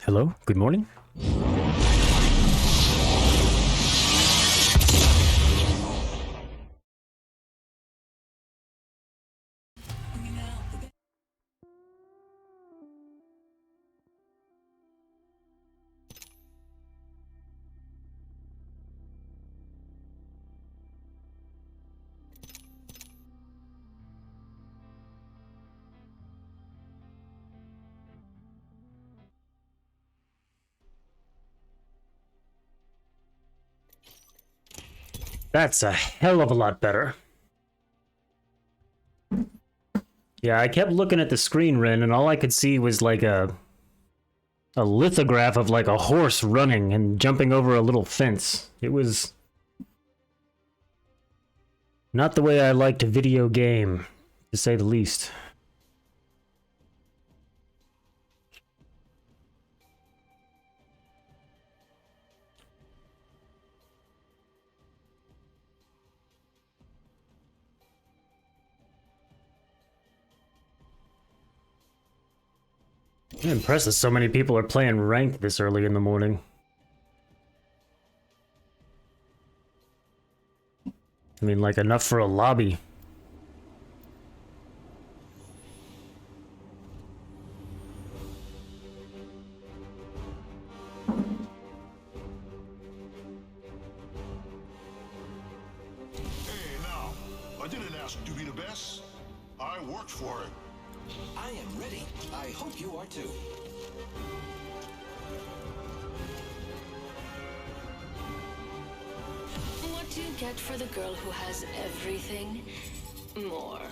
Hello? Good morning? That's a hell of a lot better. Yeah, I kept looking at the screen, Ren, and all I could see was like a lithograph of like a horse running and jumping over a little fence. It was not the way I liked a video game, to say the least. I'm impressed that so many people are playing ranked this early in the morning. I mean, like, enough for a lobby. Hey, now, I didn't ask to be the best. I worked for it. I am ready. I hope you are too. What do you get for the girl who has everything? More.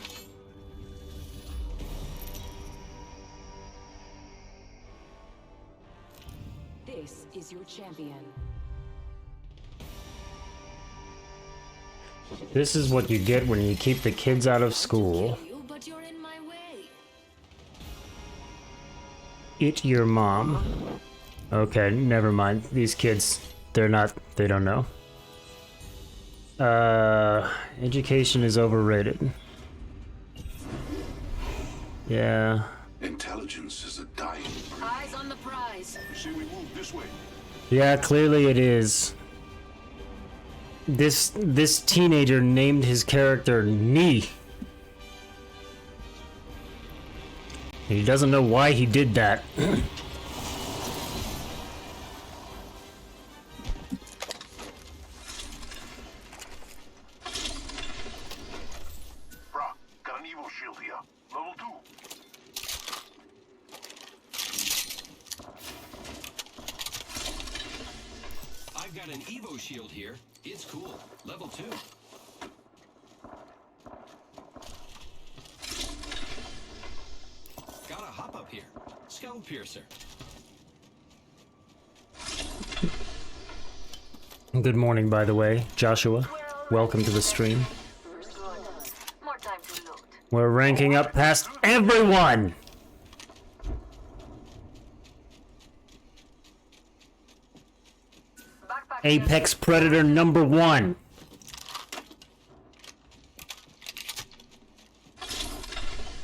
This is your champion. This is what you get when you keep the kids out of school. But you're in my way. Eat your mom. Okay, never mind. These kids, they don't know. Education is overrated. Yeah. Intelligence is a dying breed. Eyes on the prize. See, we move this way. Yeah, clearly it is. This teenager named his character Knee. He doesn't know why he did that. Brock, got an Evo shield here. Level 2. I've got an Evo shield here. It's cool. Level 2. Gotta hop up here. Skull piercer. Good morning, by the way, Joshua. Welcome to the stream. More time to load. We're ranking up past everyone! Apex Predator number 1.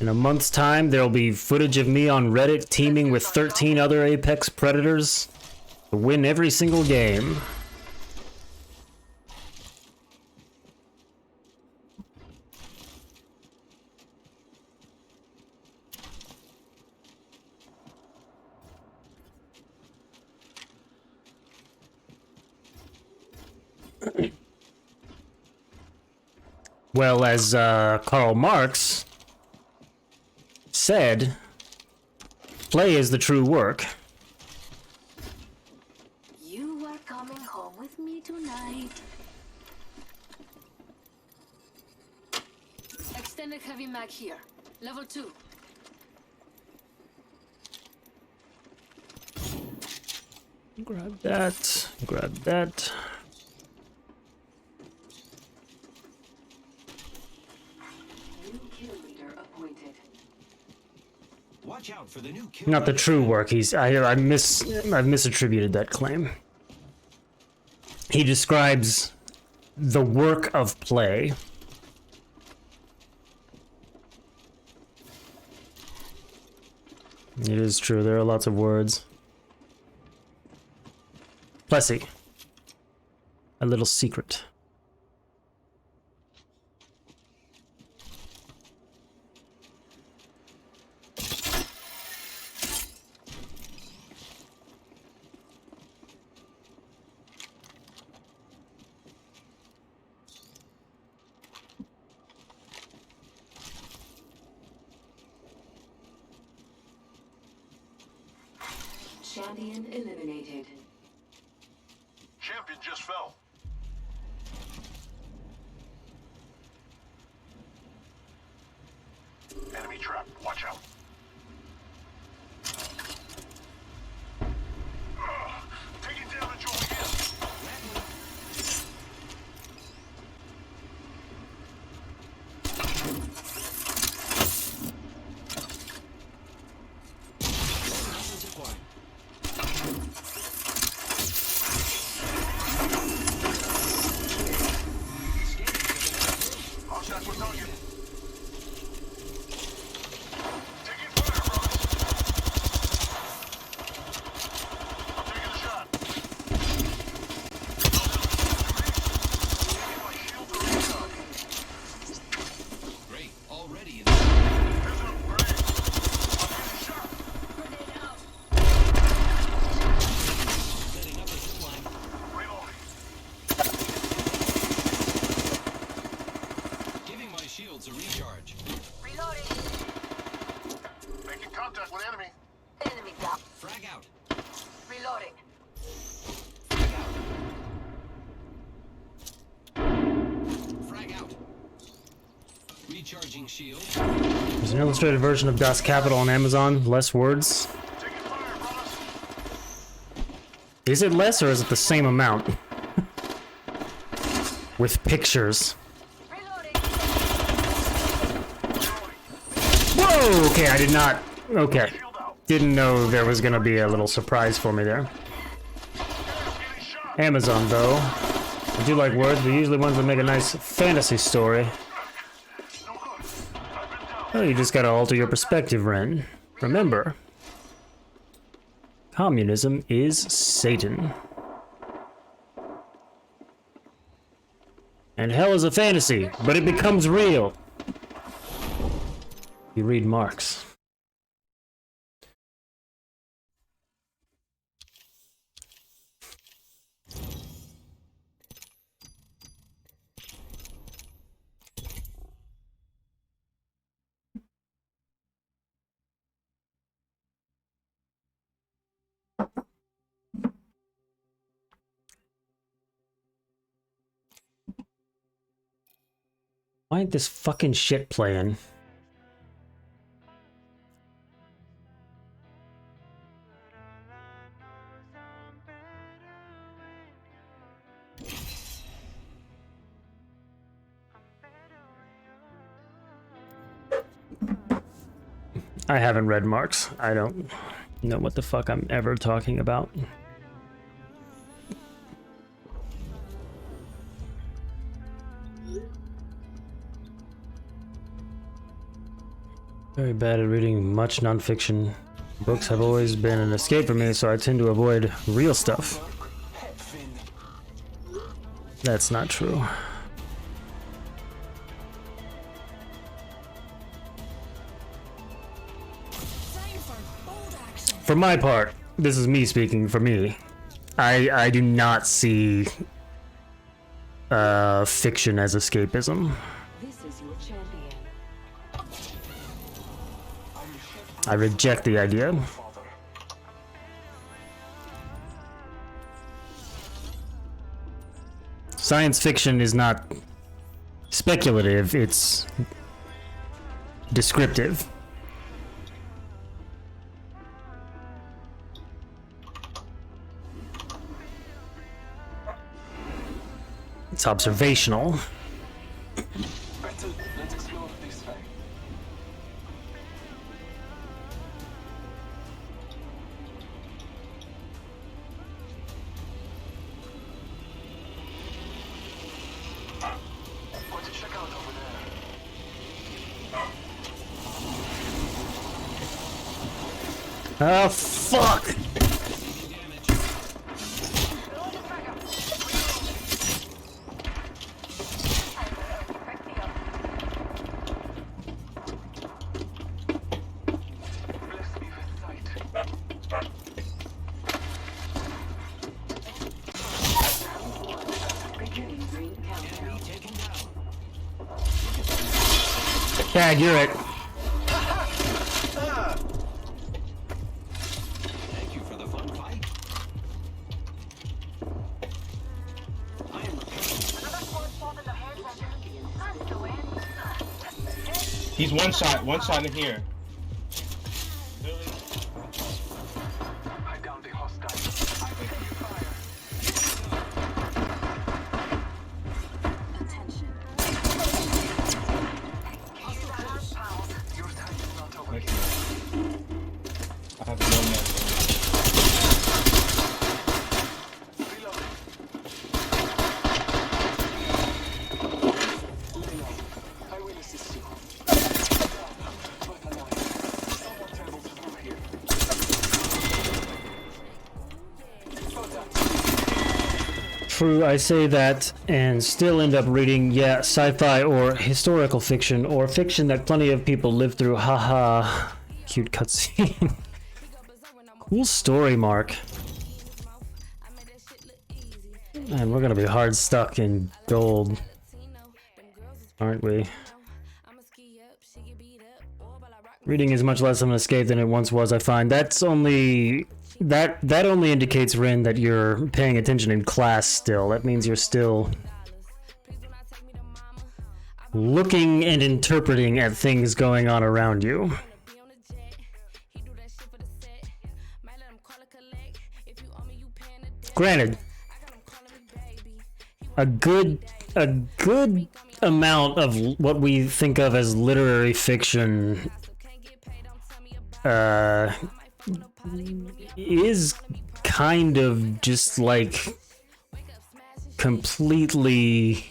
In a month's time, there'll be footage of me on Reddit teaming with 13 other Apex Predators to win every single game. Well, as Karl Marx said, play is the true work. You are coming home with me tonight. Extended heavy mag here. Level 2. Grab that, grab that. New kill leader appointed. Watch out for the new kill. Not the true work. I've misattributed that claim. He describes the work of play. It is true, there are lots of words. Plessy. A little secret. Champion eliminated. Champion just fell. Enemy trap. Watch out. Taking damage over here. Contact with target. Taking fire, brothers. I'm taking a shot. Taking my shield to recharge. Great. Already in Here's an upgrade. I'm getting shot. setting up a zip line. Reloading. Giving my shields a recharge. Making contact with enemy. Enemy down. Frag out. Reloading. Frag out. Recharging shield. There's an illustrated version of Das Kapital on Amazon. Less words. Taking fire, brothers. Is it less or is it the same amount? With pictures. Reloading. Whoa! Okay, I did not. Okay. Shield out. Didn't know there was gonna be a little surprise for me there. Getting shot. Amazon, though. I do like words, but usually ones that make a nice fantasy story. No good. I've been down. Oh, you just gotta alter your perspective, Ren. Remember, communism is Satan. And hell is a fantasy, but it becomes real. You read Marx. Why ain't this fucking shit playing? I haven't read Marx. I don't know what the fuck I'm ever talking about. Very bad at reading much nonfiction. Books have always been an escape for me, so I tend to avoid real stuff. That's not true. For my part, this is me speaking for me. I do not see fiction as escapism. This is your champion. I reject the idea. Science fiction is not speculative, it's descriptive. It's observational. Let's explore this way. Going to check out over there. Oh, fuck! Bless me with sight. Beginning ring countdown. Taken down. Tag, you're it. Thank you for the fun fight. I am Another squad spotted the hair center. That's the win. He's one shot in here. I downed the hostile. I open fire. Attention. Your time is not over. I have no net. Reloading. I will assist you. But alive. Someone traveled through here. True, I say that and still end up reading, yeah, sci-fi or historical fiction or fiction that plenty of people live through. Haha. Cute cutscene. Cool story, Mark. Man, we're gonna be hard stuck in gold, aren't we? Reading is much less of an escape than it once was, I find. That's only... That only indicates, Ren, that you're paying attention in class still. That means you're still looking and interpreting at things going on around you. Granted, a good amount of what we think of as literary fiction is kind of just like completely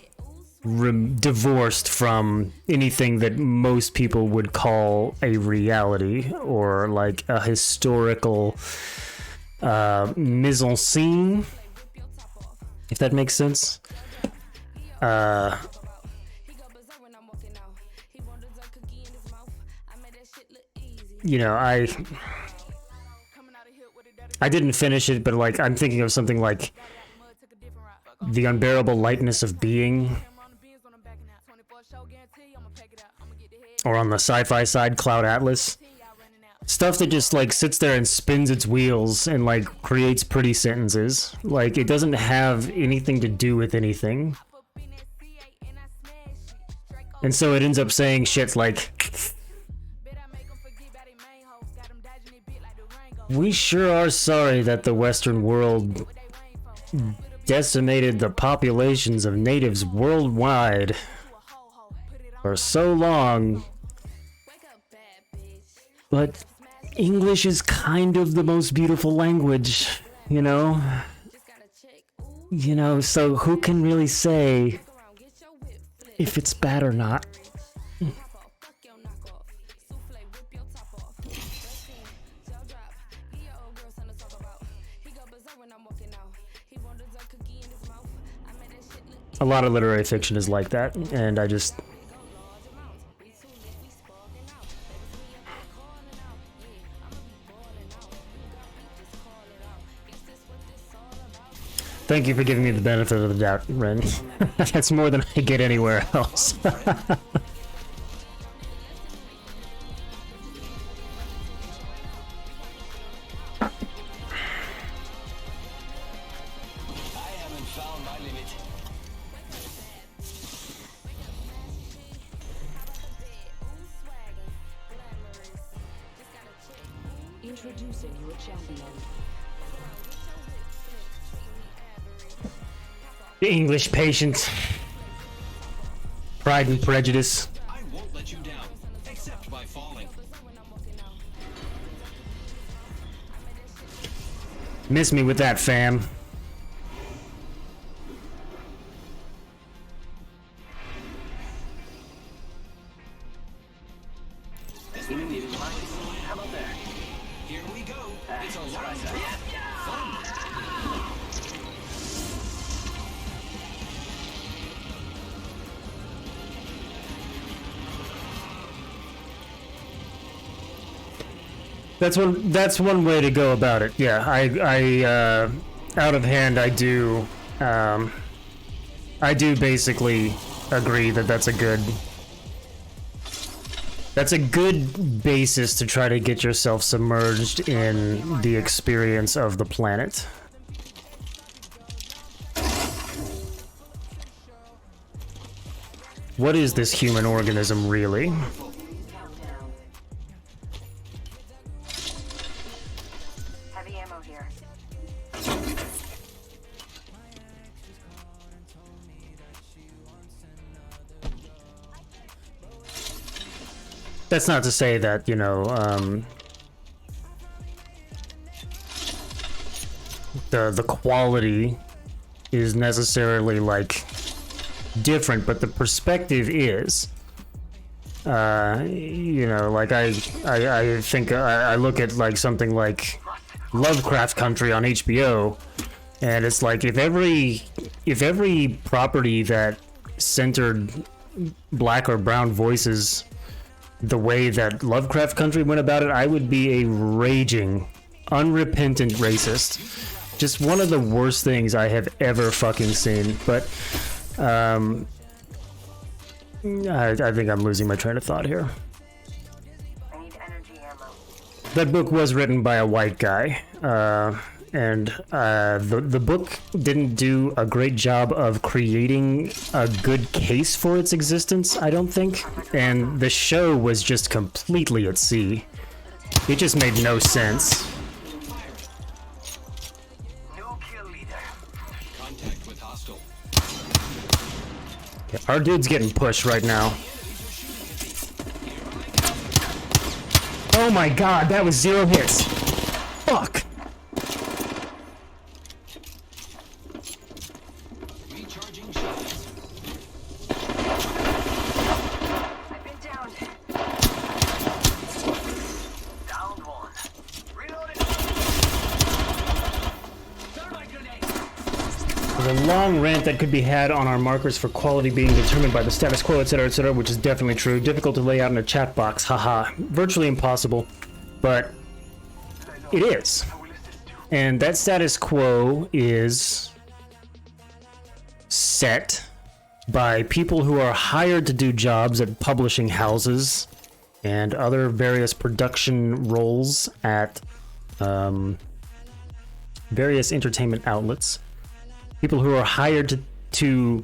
divorced from anything that most people would call a reality or like a historical mise en scene, if that makes sense. You know, I didn't finish it, but like I'm thinking of something like The Unbearable Lightness of Being, or on the sci-fi side, Cloud Atlas. Stuff that just like sits there and spins its wheels and like creates pretty sentences. Like it doesn't have anything to do with anything. And so it ends up saying shit like, "We sure are sorry that the Western world decimated the populations of natives worldwide for so long, but English is kind of the most beautiful language, you know? So who can really say if it's bad or not?" A lot of literary fiction is like that, and I just... Thank you for giving me the benefit of the doubt, Ren. That's more than I get anywhere else. I haven't found my limit. Introducing your champion. The English patience. Pride and Prejudice. I won't let you down, except by falling. Miss me with that, fam. How about that? Here we go. It's a long drop. Fun. That's one way to go about it. Yeah, I out of hand, I do basically agree that that's a good basis to try to get yourself submerged in the experience of the planet. What is this human organism really? Countdown. Heavy ammo here. That's not to say that, you know, the quality is necessarily like different, but the perspective is. You know, like I think I look at like something like Lovecraft Country on HBO, and it's like if every property that centered black or brown voices the way that Lovecraft Country went about it, I would be a raging, unrepentant racist. Just one of the worst things I have ever fucking seen. But I think I'm losing my train of thought here. I need energy ammo. That book was written by a white guy, and the book didn't do a great job of creating a good case for its existence, I don't think. And the show was just completely at sea. It just made no sense. No kill leader. Contact with hostile. Yeah, our dude's getting pushed right now. Oh my god, that was 0 hits. Fuck. Recharging shots. I've been downed. Downed one. Reloading. Thermite grenade. There's a long rant that could be had on our markers for quality being determined by the status quo, etc., which is definitely true. Difficult to lay out in a chat box, haha. Virtually impossible, but it is. And that status quo is set by people who are hired to do jobs at publishing houses and other various production roles at various entertainment outlets. People who are hired to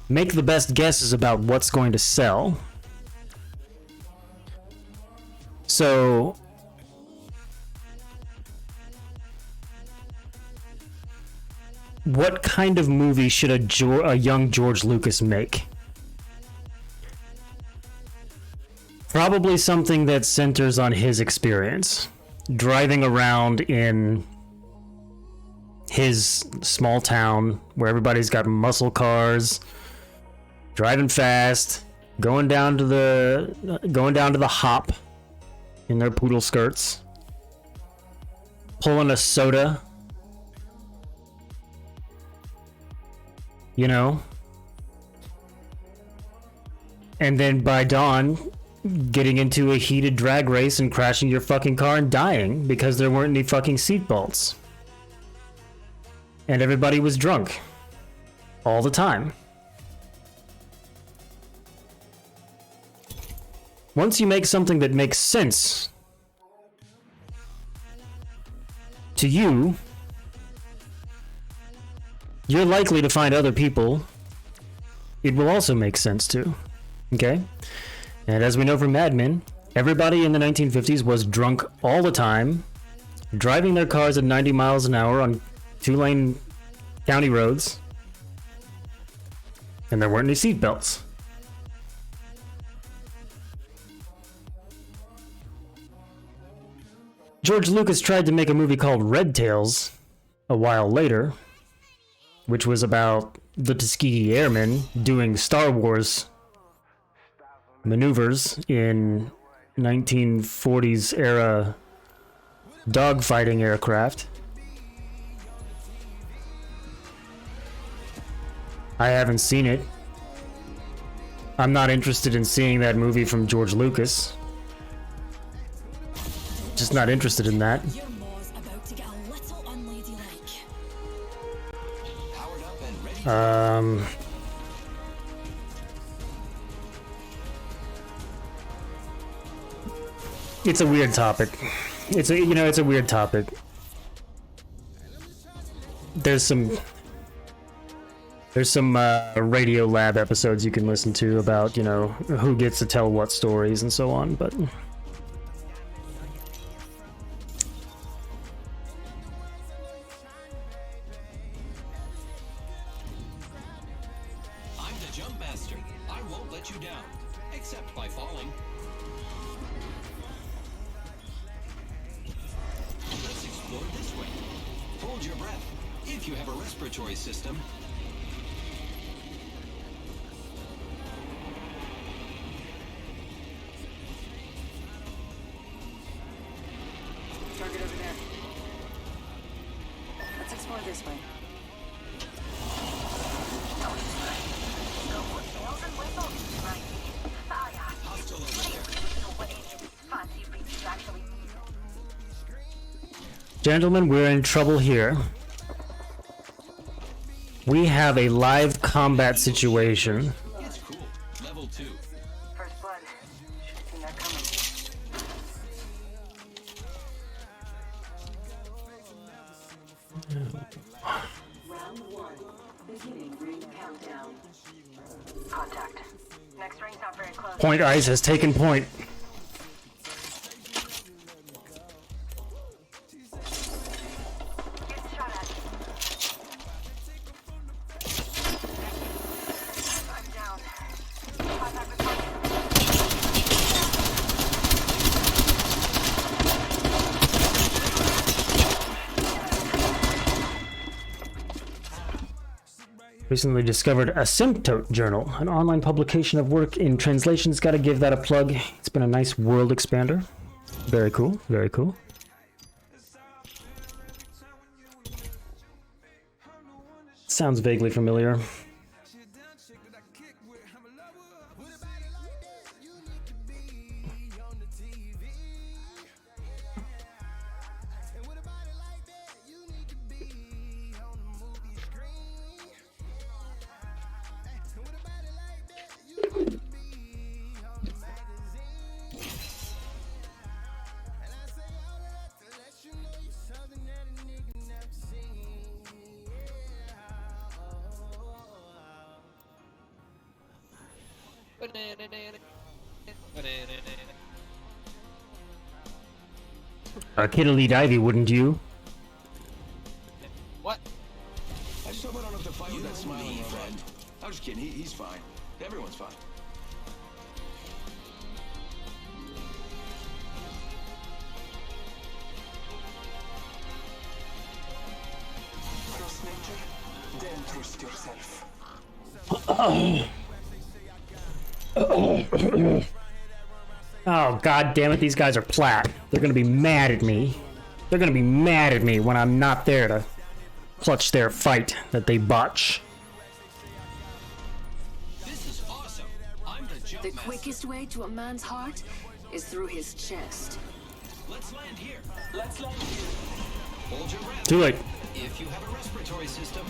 make the best guesses about what's going to sell. So what kind of movie should a young George Lucas make? Probably something that centers on his experience. Driving around in his small town where everybody's got muscle cars, driving fast, going down to the hop in their poodle skirts, pulling a soda, you know, and then by dawn getting into a heated drag race and crashing your fucking car and dying because there weren't any fucking seatbelts. And everybody was drunk. All the time. Once you make something that makes sense to you, you're likely to find other people it will also make sense to. Okay? And as we know from Mad Men, everybody in the 1950s was drunk all the time, driving their cars at 90 miles an hour on 2-lane county roads, and there weren't any seatbelts. George Lucas tried to make a movie called Red Tails a while later, which was about the Tuskegee Airmen doing Star Wars maneuvers in 1940s era Dogfighting aircraft. I haven't seen it. I'm not interested in seeing that movie from George Lucas. Just not interested in that. Your maw's about to get a little unladylike. Powered up and ready. It's a weird topic. It's a weird topic. There's some Radio Lab episodes you can listen to about, who gets to tell what stories and so on, but I'm the jump master. I won't let you down, except by falling. Let's explore this way. Hold your breath if you have a respiratory system. Target over there. Let's explore this way. Hostile over there. gentlemen, we're in trouble here. We have a live combat situation. It's cool. Level 2. First blood. Should have seen that coming. Round 1. Beginning ring countdown. Contact. Next ring's not very close. Point Ice has taken point. Getting shot at. I'm down. Contact with target. Recently discovered Asymptote Journal, an online publication of work in translations. Gotta give that a plug. It's been a nice world expander. Very cool, very cool. Sounds vaguely familiar. Kid Elite Ivy, wouldn't you? What? I just hope I don't have to fight with that smiling friend. I'm just kidding. He's fine. Everyone's fine. Trust nature, then trust yourself. Oh, god damn it, these guys are plat. They're gonna be mad at me. They're gonna be mad at me when I'm not there to clutch their fight that they botch. This is awesome. I'm the jump The master. quickest way to a man's heart is through his chest. Let's land here. Let's land here. Hold your breath. Too late. If you have a respiratory system.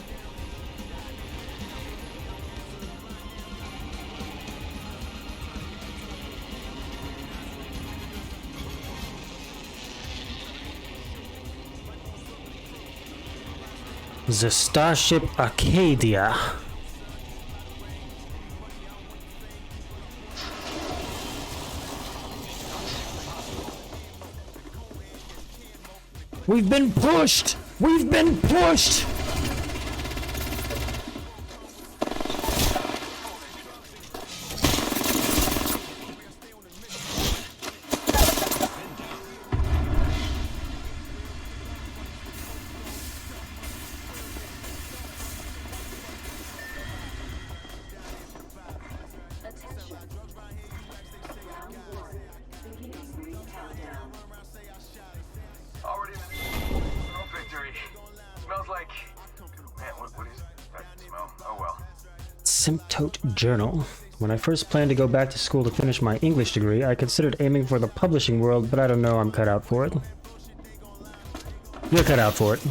The Starship Arcadia. We've been pushed! We've been pushed! Attention. Round 1. Beginning ring countdown. Already Asymptote Journal. When I first planned to go back to school to finish my English degree, I considered aiming for the publishing world, but I don't know, I'm cut out for it. You're cut out for it.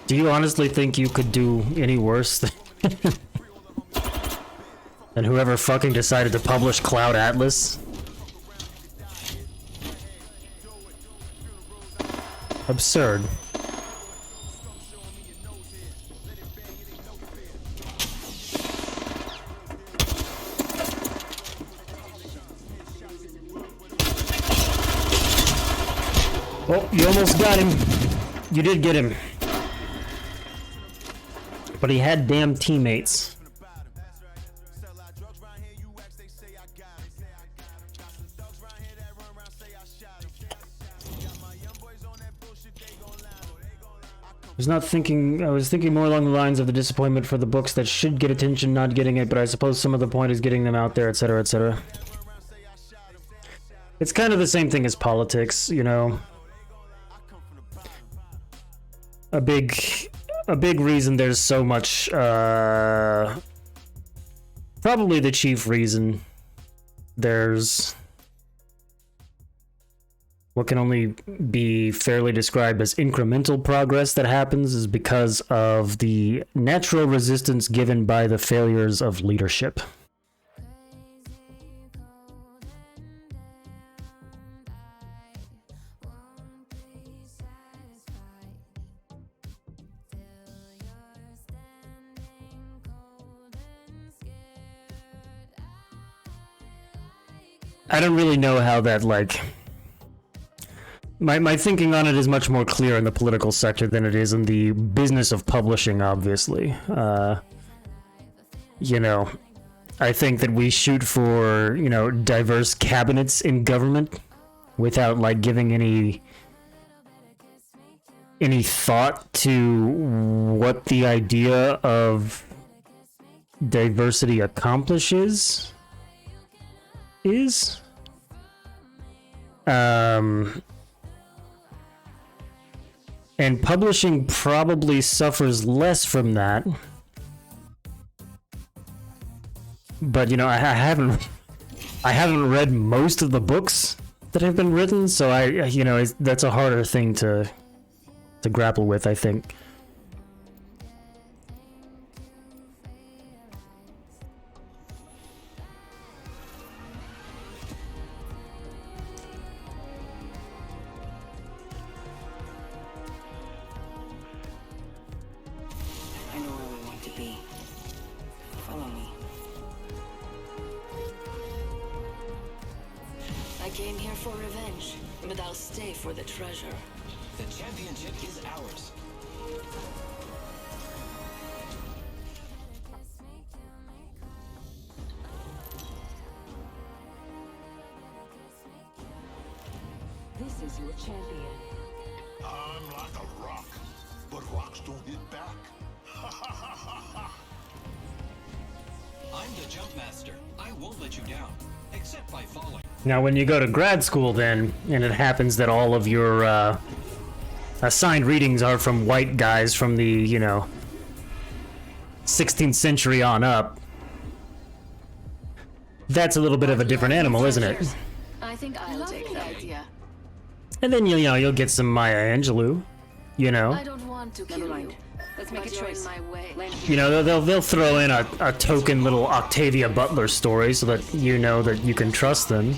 Do you honestly think you could do any worse than whoever fucking decided to publish Cloud Atlas? Absurd. Oh, you almost got him. You did get him. But he had damn teammates. I was thinking more along the lines of the disappointment for the books that should get attention not getting it, but I suppose some of the point is getting them out there, etc., etc. It's kind of the same thing as politics, you know. A big reason there's so much, probably the chief reason there's what can only be fairly described as incremental progress that happens is because of the natural resistance given by the failures of leadership. I don't really know how that, like... My thinking on it is much more clear in the political sector than it is in the business of publishing, obviously. You know, I think that we shoot for, you know, diverse cabinets in government without, like, giving any thought to what the idea of diversity accomplishes is. And publishing probably suffers less from that. But, you know, I haven't read most of the books that have been written, so you know, that's a harder thing to grapple with, I think. I came here for revenge, but I'll stay for the treasure. The championship is ours. This is your champion. I'm like a rock, but rocks don't hit back. I'm the jump master. I won't let you down, except by falling. Now, when you go to grad school, then, and it happens that all of your assigned readings are from white guys from the, you know, 16th century on up, that's a little bit of a different animal, isn't it? I think I'll take that idea. And then, you know, you'll get some Maya Angelou, you know. I don't want to kill you. Let's make a choice. My way. You know, they'll throw in a token little Octavia Butler story so that you know that you can trust them.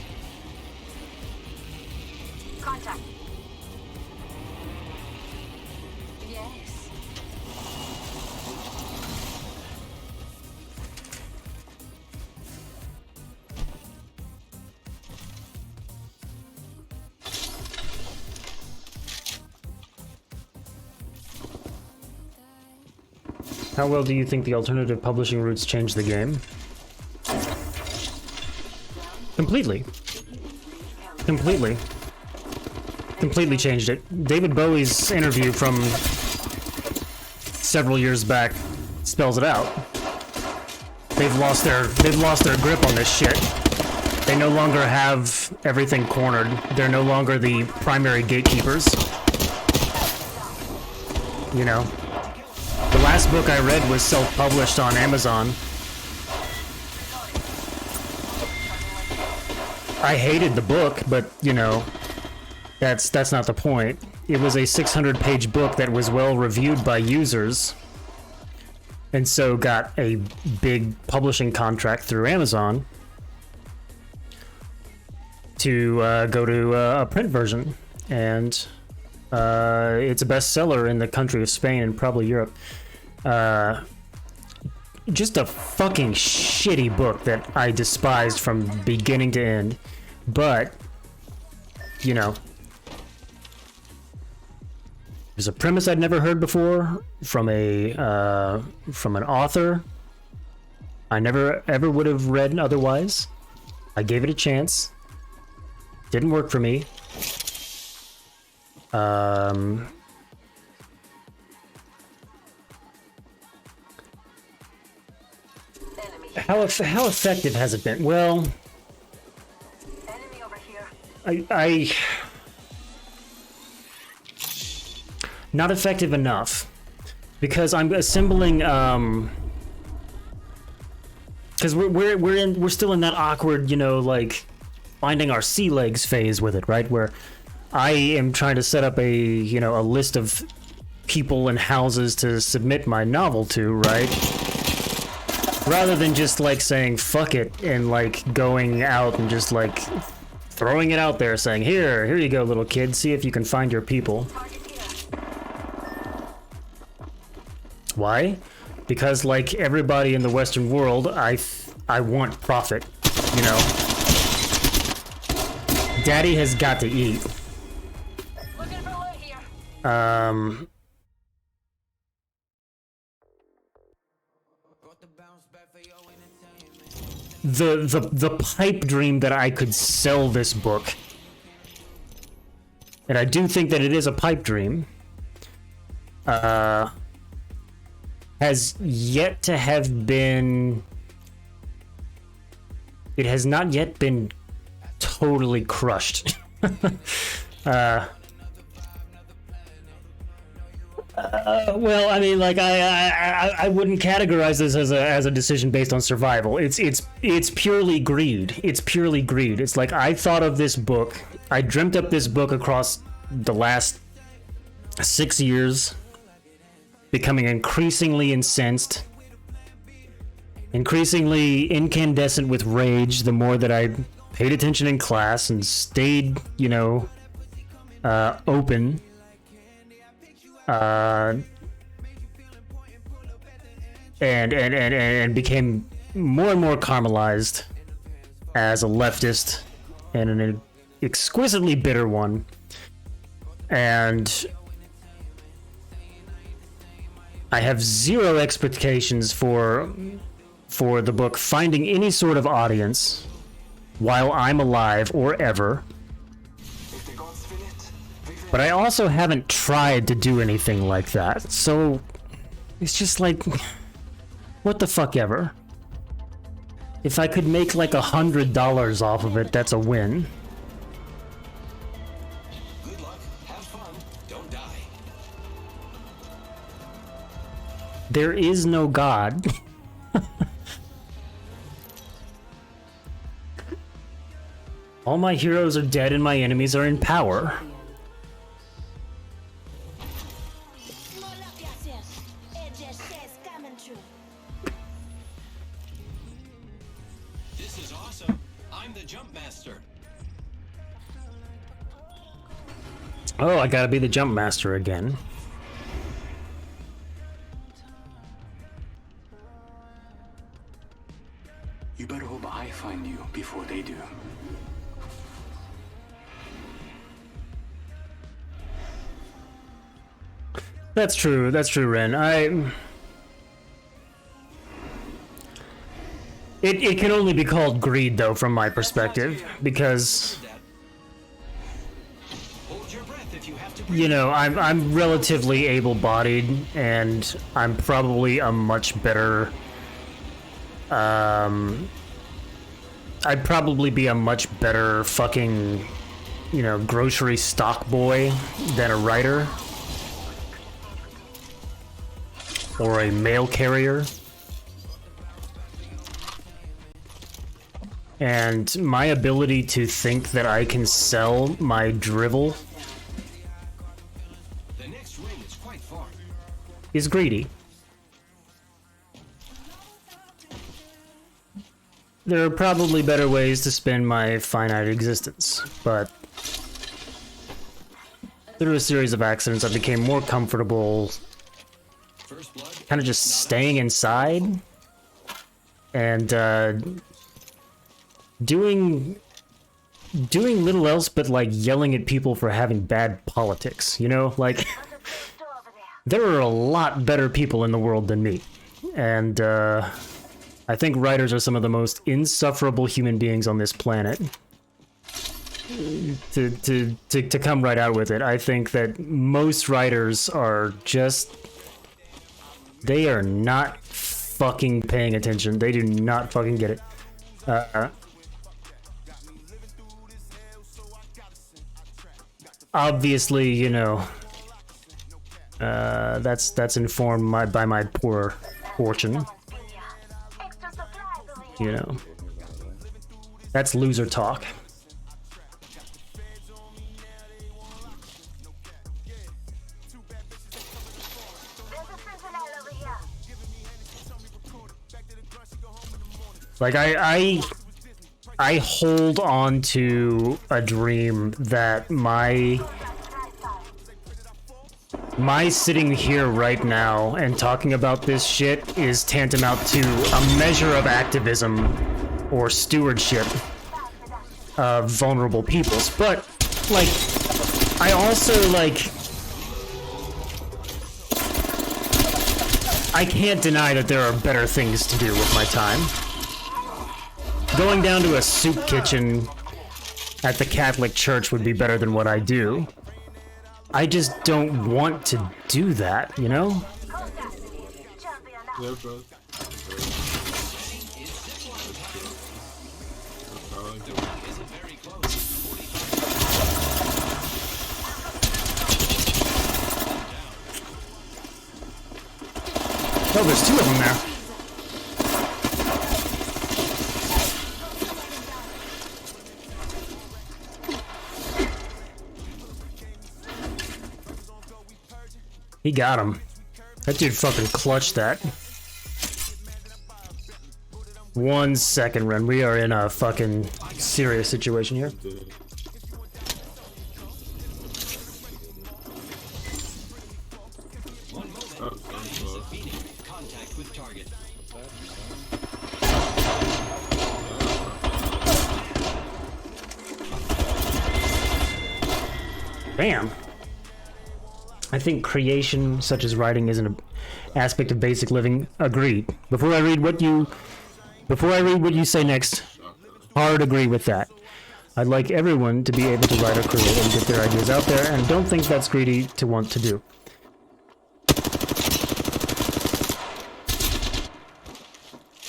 Contact. Yes. How well do you think the alternative publishing routes change the game? Completely. Completely changed it. David Bowie's interview from several years back spells it out. They've lost their grip on this shit. They no longer have everything cornered. They're no longer the primary gatekeepers. you know. The last book I read was self-published on Amazon. I hated the book, but, you know, that's not the point. It was a 600-page book that was well reviewed by users, and so got a big publishing contract through Amazon to go to a print version, and it's a bestseller in the country of Spain and probably Europe. Just a fucking shitty book that I despised from beginning to end, but, you know, there's a premise I'd never heard before from an author I never ever would have read otherwise. I gave it a chance. Didn't work for me. How effective has it been? Well, Enemy over here. I not effective enough, because I'm assembling because we're still in that awkward, you know, like finding our sea legs phase with it, right? Where I am trying to set up a list of people and houses to submit my novel to, right? Rather than just like saying fuck it and like going out and just like throwing it out there saying, here you go, little kid, see if you can find your people. Why? Because like everybody in the Western world, I want profit, you know. Daddy has got to eat. Looking for loot here. The pipe dream that I could sell this book, and I do think that it is a pipe dream, has yet to have been... It has not yet been totally crushed. Well, I mean, like I wouldn't categorize this as a decision based on survival. It's purely greed. It's purely greed. It's like I thought of this book. I dreamt up this book across the last 6 years, becoming increasingly incensed, increasingly incandescent with rage the more that I paid attention in class and stayed, you know, open. And became more and more caramelized as a leftist and an exquisitely bitter one. And I have zero expectations for the book finding any sort of audience while I'm alive or ever. But I also haven't tried to do anything like that, so it's just like, what the fuck ever. If I could make like $100 off of it, that's a win. Good luck, have fun, don't die. There is no God. All my heroes are dead and my enemies are in power. This is awesome. I'm the jump master. Oh, I gotta be the jump master again. You better hope I find you before they do. That's true, Ren. It can only be called greed, though, from my perspective, because, Hold your breath if you have to breathe. you know, I'm relatively able-bodied, and I'm probably a much better, I'd probably be a much better fucking, you know, grocery stock boy than a writer. or a mail carrier. And my ability to think that I can sell my drivel The next ring is quite far. is greedy. There are probably better ways to spend my finite existence, but through a series of accidents, I became more comfortable First blood. kind of just staying inside and doing little else but like yelling at people for having bad politics, you know? Like, there are a lot better people in the world than me. And I think writers are some of the most insufferable human beings on this planet. To come right out with it, I think that most writers are just... they are not fucking paying attention. They do not fucking get it. Obviously, you know, that's informed by my poor fortune. You know, that's loser talk. Like I hold on to a dream that my sitting here right now and talking about this shit is tantamount to a measure of activism or stewardship of vulnerable peoples. But like, I also like, I can't deny that there are better things to do with my time. Going down to a soup kitchen at the Catholic Church would be better than what I do. I just don't want to do that, you know? Yeah, bro. Oh, there's two of them there. He got him. That dude fucking clutched that. 1 second, Ren. We are in a fucking serious situation here. Contact with target. Bam. I think creation, such as writing, is an aspect of basic living. Agreed. Before I read what you say next, hard agree with that. I'd like everyone to be able to write or create and get their ideas out there, and don't think that's greedy to want to do.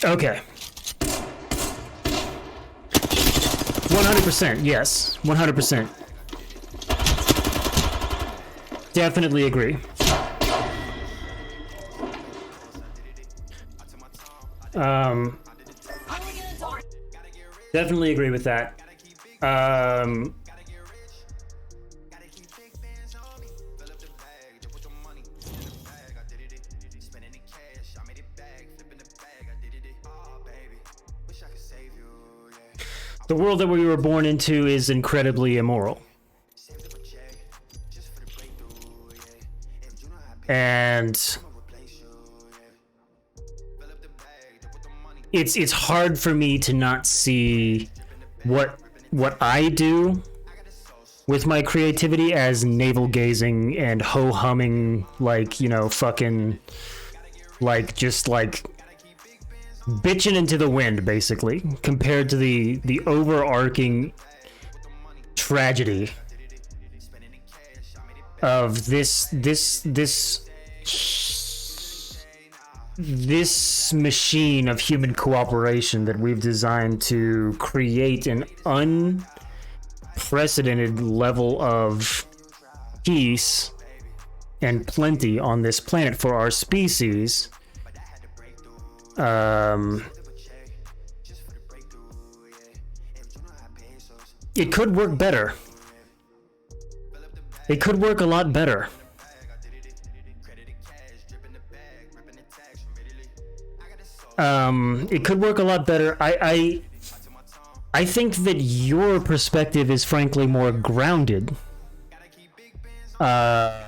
Okay. 100%, yes. 100%. Definitely agree. Definitely agree with that. The world that we were born into is incredibly immoral. And it's hard for me to not see what I do with my creativity as navel gazing and ho humming, like, you know, fucking like just like bitching into the wind, basically, compared to the overarching tragedy of this machine of human cooperation that we've designed to create an unprecedented level of peace and plenty on this planet for our species, it could work better. It could work a lot better. It could work a lot better. I think that your perspective is frankly more grounded. I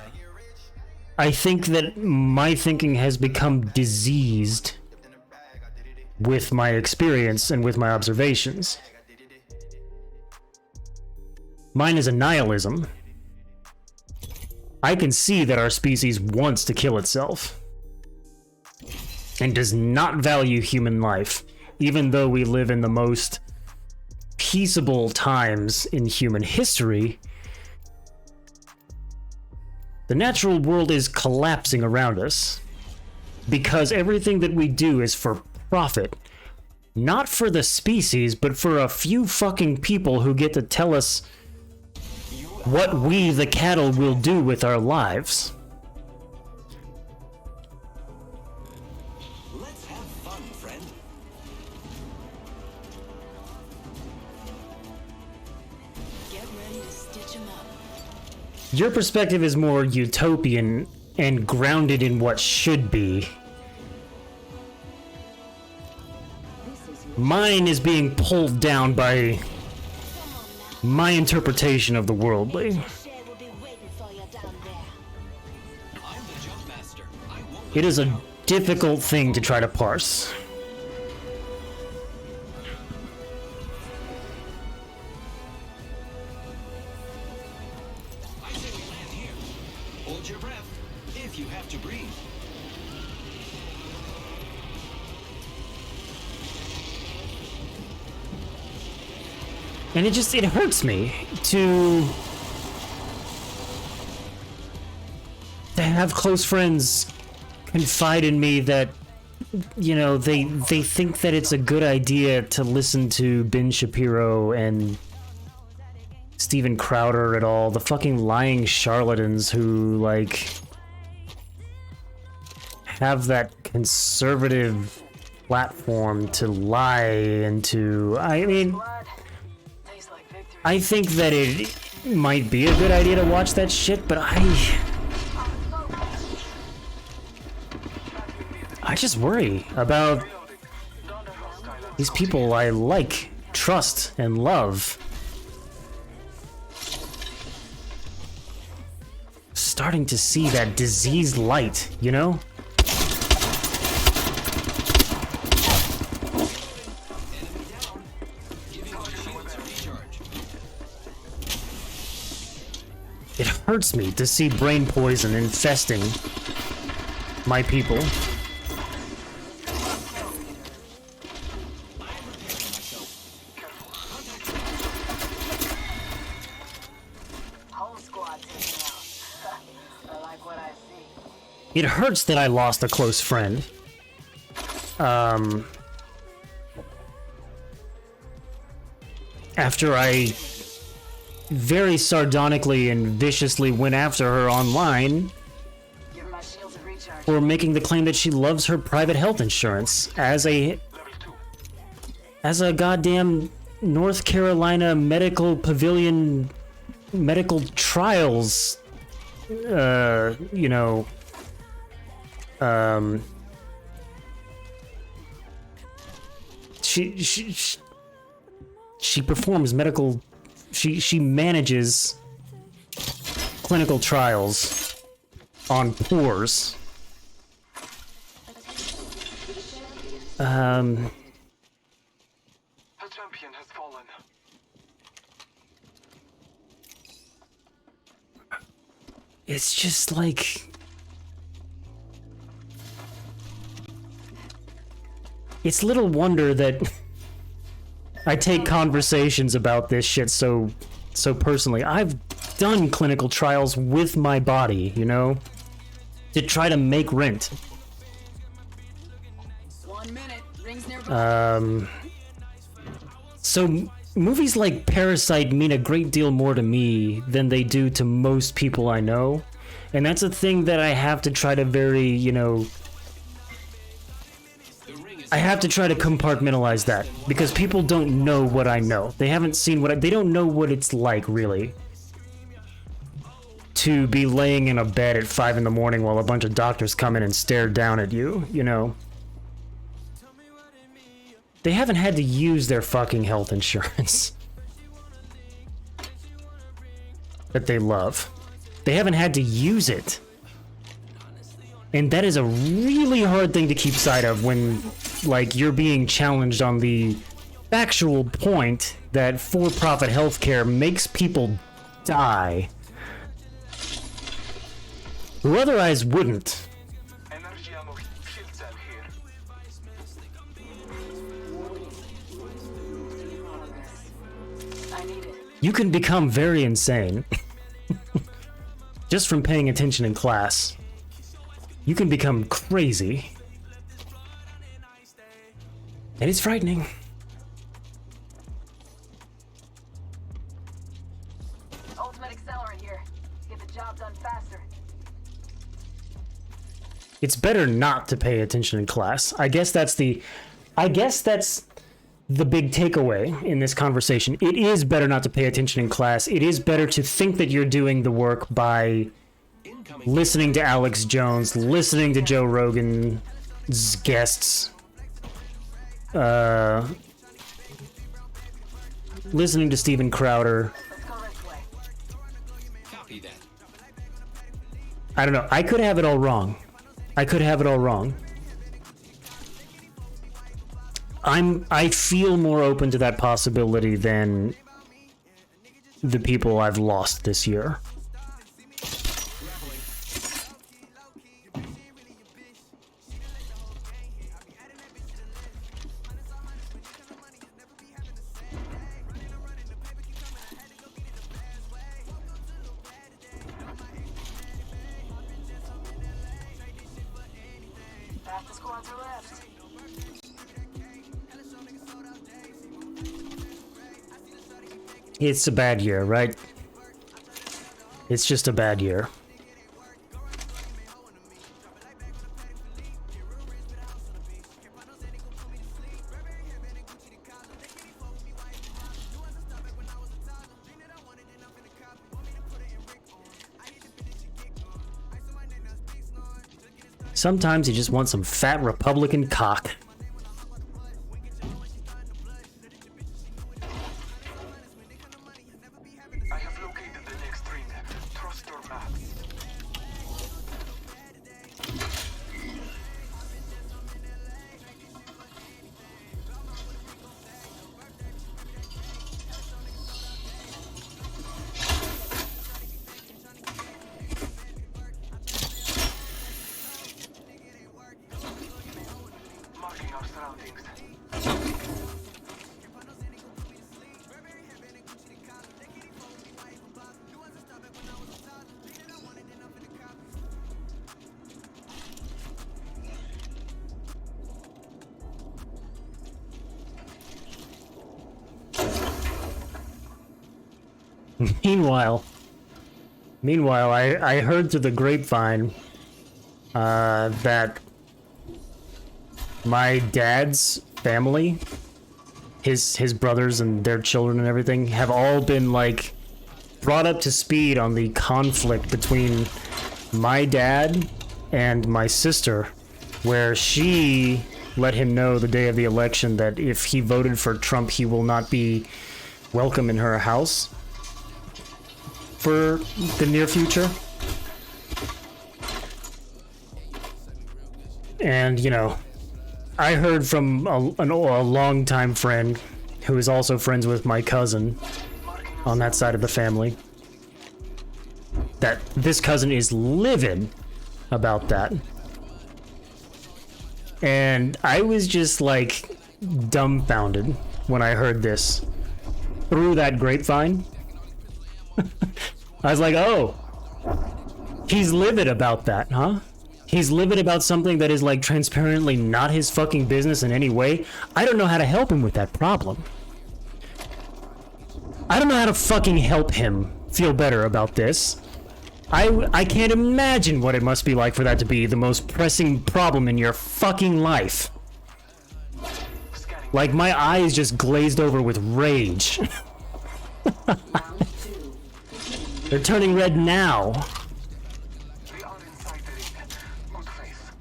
think that my thinking has become diseased with my experience and with my observations. Mine is a nihilism. I can see that our species wants to kill itself and does not value human life, even though we live in the most peaceable times in human history. The natural world is collapsing around us because everything that we do is for profit. Not for the species, but for a few fucking people who get to tell us what we, the cattle, will do with our lives. Let's have fun, friend. Get ready to stitch 'em up. Your perspective is more utopian and grounded in what should be. Mine is being pulled down by my interpretation of the worldly. I'm the jump master. I won't It is a difficult thing to try to parse. I say we land here. Hold your breath if you have to breathe. And it hurts me to have close friends confide in me that, you know, they think that it's a good idea to listen to Ben Shapiro and Steven Crowder and all the fucking lying charlatans who, like, have that conservative platform to lie and to, I mean, I think that it might be a good idea to watch that shit, but I just worry about these people I like, trust, and love starting to see that diseased light, you know? It hurts me to see brain poison infesting my people. Whole squad taken out. I like what I see. It hurts that I lost a close friend. After I very sardonically and viciously went after her online Give my shields a recharge. for making the claim that she loves her private health insurance as a goddamn North Carolina medical pavilion medical trials you know she performs medical she manages clinical trials on pores. A champion has fallen. It's just like it's little wonder that I take conversations about this shit so personally. I've done clinical trials with my body, you know, to try to make rent. 1 minute. Rings nearby. So movies like Parasite mean a great deal more to me than they do to most people I know, And that's a thing that I have to try to very, you know, I have to try to compartmentalize that because people don't know what I know. They haven't seen they don't know what it's like, really, to be laying in a bed at 5 in the morning while a bunch of doctors come in and stare down at you, you know? They haven't had to use their fucking health insurance that they love. They haven't had to use it. And that is a really hard thing to keep sight of when, like, you're being challenged on the factual point that for-profit healthcare makes people die who otherwise wouldn't. Energy ammo shield cell here. I need it. You can become very insane just from paying attention in class. You can become crazy. And it's frightening. Ultimate accelerant here. Get the job done faster. It's better not to pay attention in class. I guess that's the big takeaway in this conversation. It is better not to pay attention in class. It is better to think that you're doing the work by listening to Alex Jones, listening to Joe Rogan's guests, listening to Steven Crowder. Let's go this way. Copy that. I don't know. I could have it all wrong. I feel more open to that possibility than the people I've lost this year. Half the squads are left. It's a bad year, right? It's just a bad year. Sometimes you just want some fat Republican cock. I have located the next ring. Trust your map. Marking our surroundings. Meanwhile, I heard through the grapevine that my dad's family, his brothers and their children and everything, have all been like brought up to speed on the conflict between my dad and my sister, where she let him know the day of the election that if he voted for Trump, he will not be welcome in her house for the near future. And, you know, I heard from a longtime friend who is also friends with my cousin on that side of the family that this cousin is livid about that. And I was just like dumbfounded when I heard this through that grapevine. I was like, oh, he's livid about that, huh? He's livid about something that is like transparently not his fucking business in any way. I don't know how to help him with that problem. I don't know how to fucking help him feel better about this. I can't imagine what it must be like for that to be the most pressing problem in your fucking life. Like, my eyes just glazed over with rage. They're turning red now. We are inside the ring. Good faith.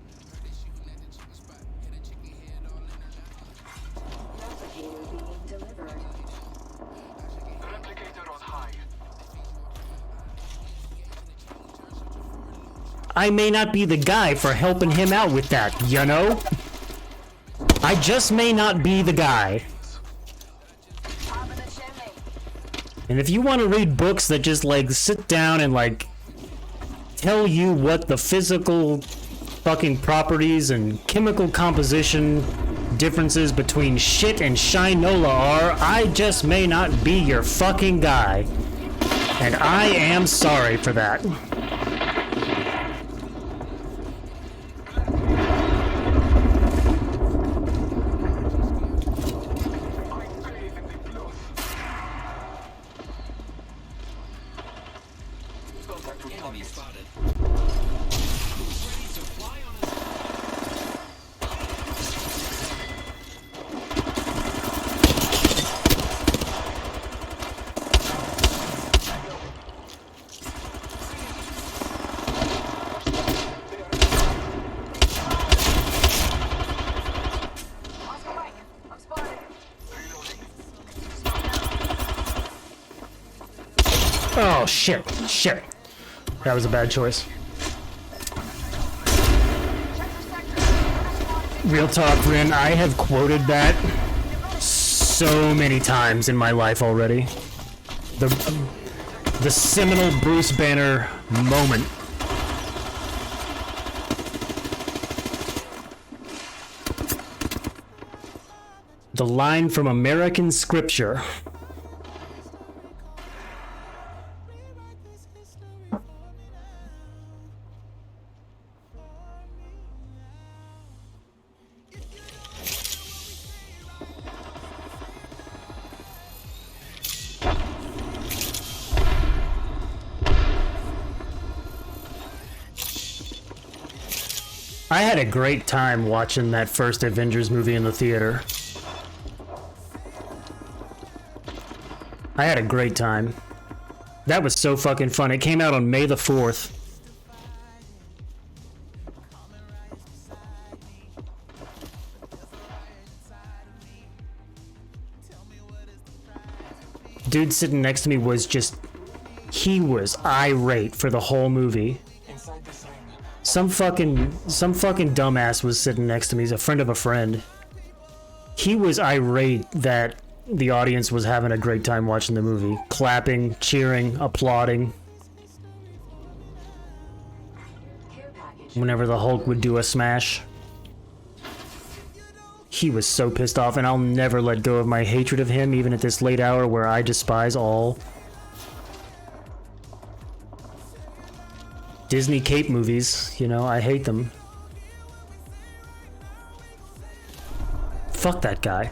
Replicator being delivered. Replicator on high. I may not be the guy for helping him out with that, you know? I just may not be the guy. Top of the chimney. And if you want to read books that just, like, sit down and, like, tell you what the physical fucking properties and chemical composition differences between shit and shinola are, I just may not be your fucking guy. And I am sorry for that. Enemy spotted. Who's ready to fly on a... Oscar Mike, I'm spotted. Oh, shit. Shit. That was a bad choice. Real talk, Ren, I have quoted that so many times in my life already. The seminal Bruce Banner moment. The line from American scripture. I had a great time watching that first Avengers movie in the theater. I had a great time. That was so fucking fun. It came out on May the 4th. Dude sitting next to me was just... he was irate for the whole movie. Inside this ring. Some fucking dumbass was sitting next to me. He's a friend of a friend. He was irate that the audience was having a great time watching the movie. Clapping, cheering, applauding. Care package. Whenever the Hulk would do a smash. He was so pissed off, and I'll never let go of my hatred of him, even at this late hour where I despise all Disney cape movies. You know, I hate them. Fuck that guy.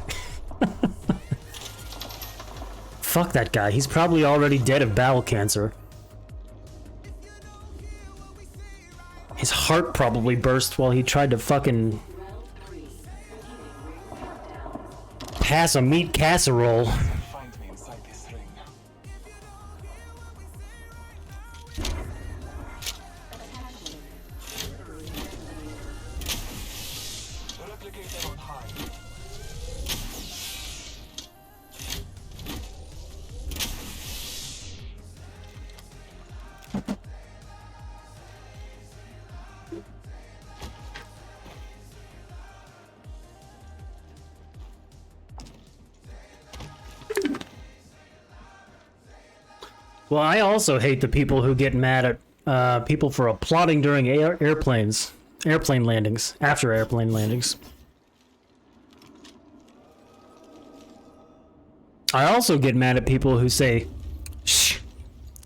Fuck that guy. He's probably already dead of bowel cancer. His heart probably burst while he tried to fucking Round 3. Beginning ring countdown. pass a meat casserole. Find me inside this ring. Replicator on high. Well, I also hate the people who get mad at people for applauding during airplane landings, after airplane landings. I also get mad at people who say, shh,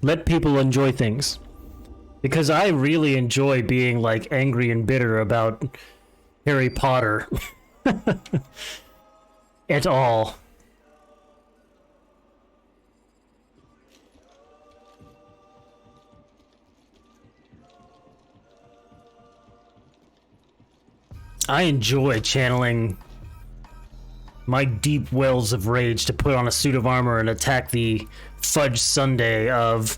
let people enjoy things. Because I really enjoy being, like, angry and bitter about Harry Potter. At all. I enjoy channeling my deep wells of rage to put on a suit of armor and attack the fudge sundae of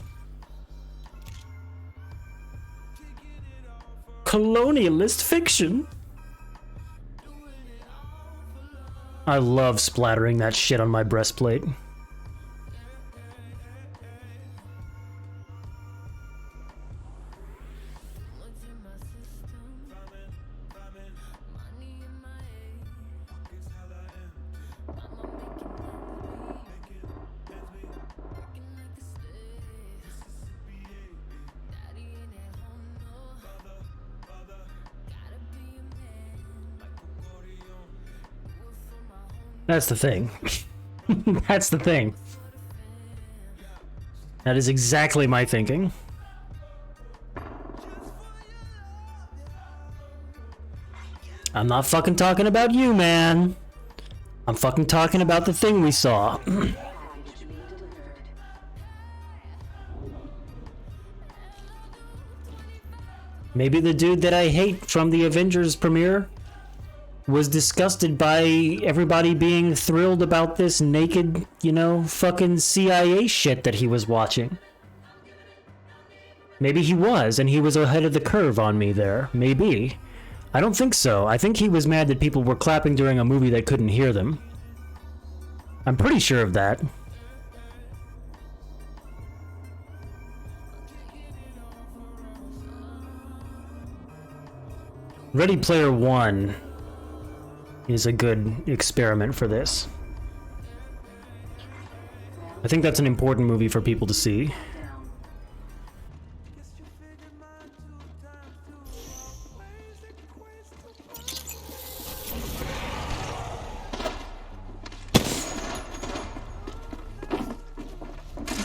colonialist fiction. I love splattering that shit on my breastplate. That's the thing. That's the thing. That is exactly my thinking. I'm not fucking talking about you, man. I'm fucking talking about the thing we saw. Maybe the dude that I hate from the Avengers premiere was disgusted by everybody being thrilled about this naked, you know, fucking CIA shit that he was watching. Maybe he was, and he was ahead of the curve on me there. Maybe. I don't think so. I think he was mad that people were clapping during a movie that couldn't hear them. I'm pretty sure of that. Ready Player One is a good experiment for this. I think that's an important movie for people to see.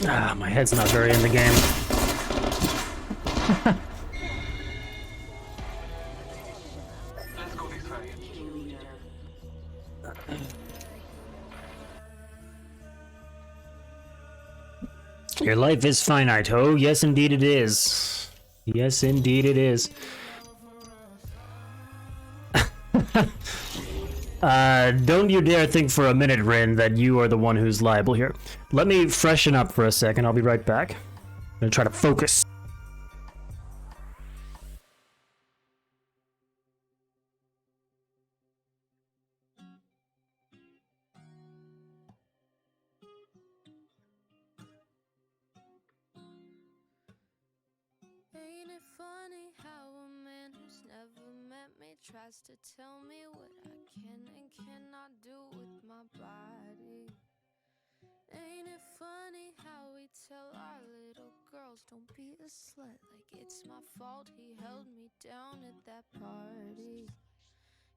Ah, my head's not very in the game. Your life is finite. Oh, yes, indeed it is. Yes, indeed it is. Don't you dare think for a minute, Ren, that you are the one who's liable here. Let me freshen up for a second. I'll be right back. I'm gonna try to focus. Ain't it funny how a man who's never met me tries to tell me what I can and cannot do with my body? Ain't it funny how we tell our little girls don't be a slut, like it's my fault he held me down at that party?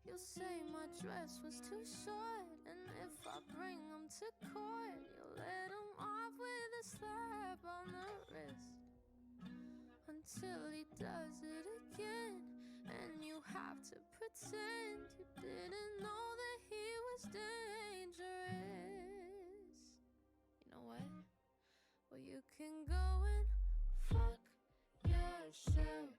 You'll say my dress was too short, and if I bring him to court, you'll let him off with a slap on the wrist. Until he does it again, and you have to pretend you didn't know that he was dangerous. You know what? Well, you can go and fuck yourself.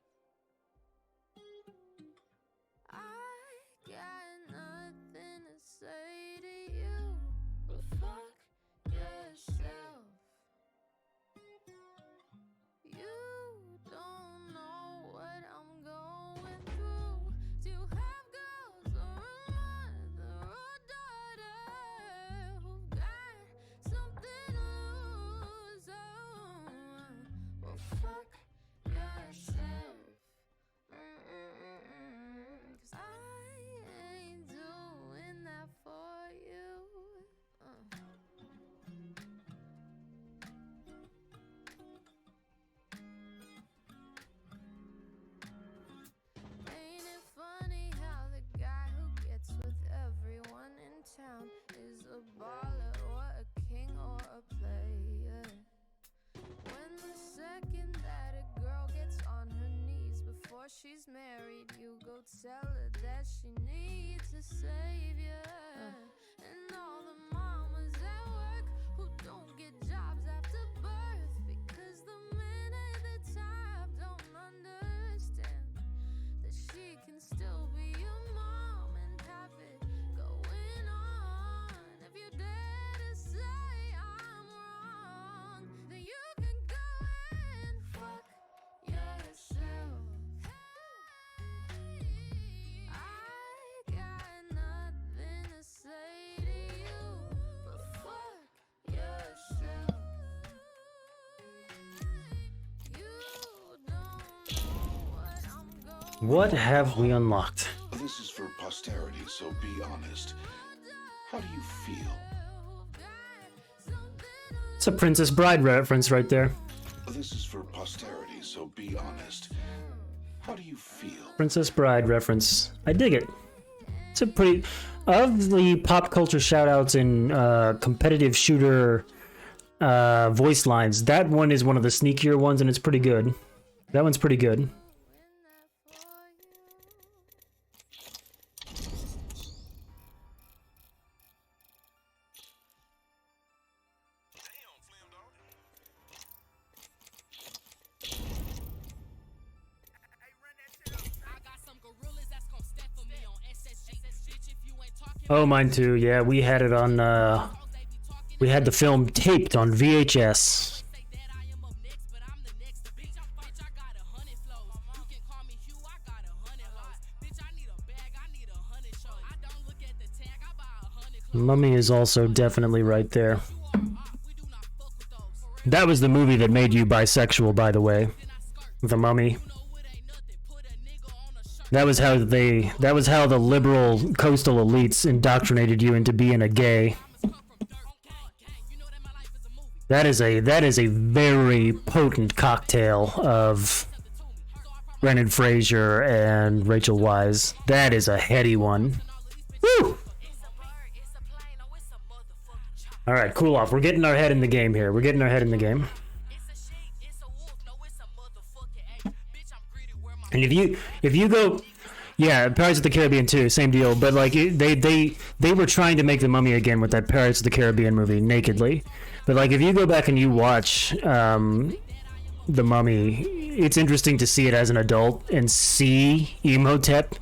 I got nothing to say to you, but fuck yourself. You don't know what I'm going through. Do you have girls or a mother or daughter who've got something to lose? Oh, well, fuck yourself. 'Cause I ain't doing that for you. Ain't it funny how the guy who gets with everyone in town is a baller or a king or a player? When the second that a girl gets on her knees before she's married, you go tell her that she needs a savior. And all the mamas at work who don't get jobs after birth because the men at the top don't understand that she can still be your mom. What have we unlocked? This is for posterity, so be honest. How do you feel? It's a Princess Bride reference right there. This is for posterity, so be honest. How do you feel? Princess Bride reference. I dig it. It's a pretty... Of the pop culture shoutouts in competitive shooter voice lines, that one is one of the sneakier ones, and it's pretty good. That one's pretty good. Oh, mine too. Yeah, we had it on, we had the film taped on VHS. Mummy is also definitely right there. That was the movie that made you bisexual, by the way. The Mummy. That was how the liberal coastal elites indoctrinated you into being a gay. That is a very potent cocktail of Brendan Fraser and Rachel Weisz. That is a heady one. Woo! Alright, cool off. We're getting our head in the game here. We're getting our head in the game. And if you go, yeah, Pirates of the Caribbean 2, same deal. But like they were trying to make the Mummy again with that Pirates of the Caribbean movie nakedly. But like if you go back and you watch the Mummy, it's interesting to see it as an adult and see Imhotep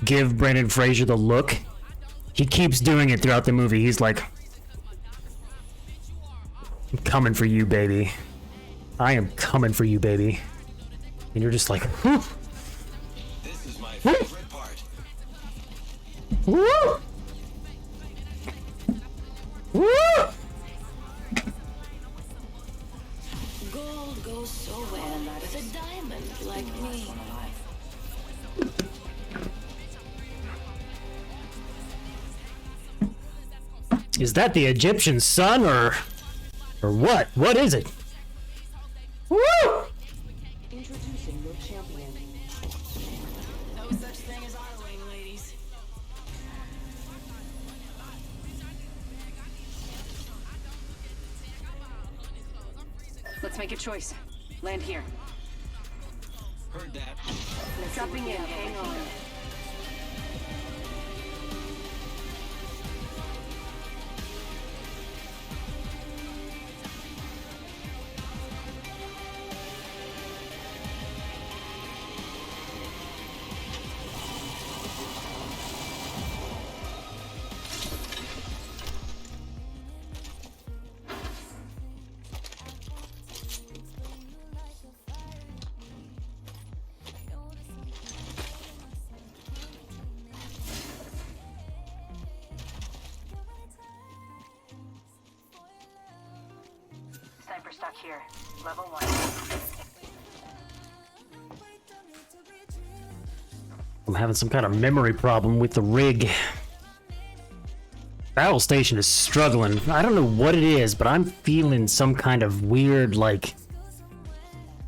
give Brendan Fraser the look. He keeps doing it throughout the movie. He's like, "I'm coming for you, baby. I am coming for you, baby." And you're just like, whew. This is my favorite part. Woo! Woo! Gold goes so well with a diamond like me. Is that the Egyptian sun or what? What is it? Woo! Introducing your champion. No such thing as idling, ladies. Let's make a choice. Land here. Heard that. Dropping in. Hang on. Sniper stuck here. Level 1. I'm having some kind of memory problem with the rig. Battle station is struggling. I don't know what it is, but I'm feeling some kind of weird, like,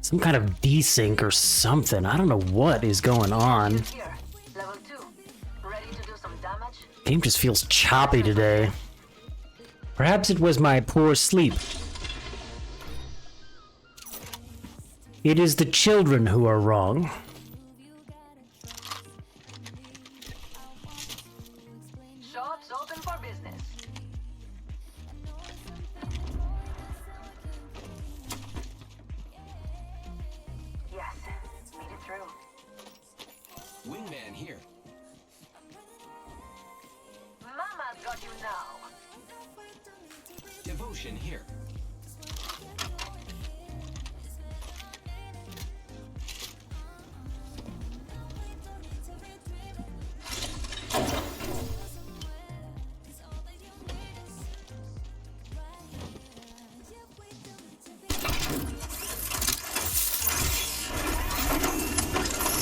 some kind of desync or something. I don't know what is going on. Here. Level 2. Ready to do some damage? Game just feels choppy today. Perhaps it was my poor sleep. It is the children who are wrong. Shops open for business. Yes, made it through. Wingman here. Mama's got you now. Devotion here.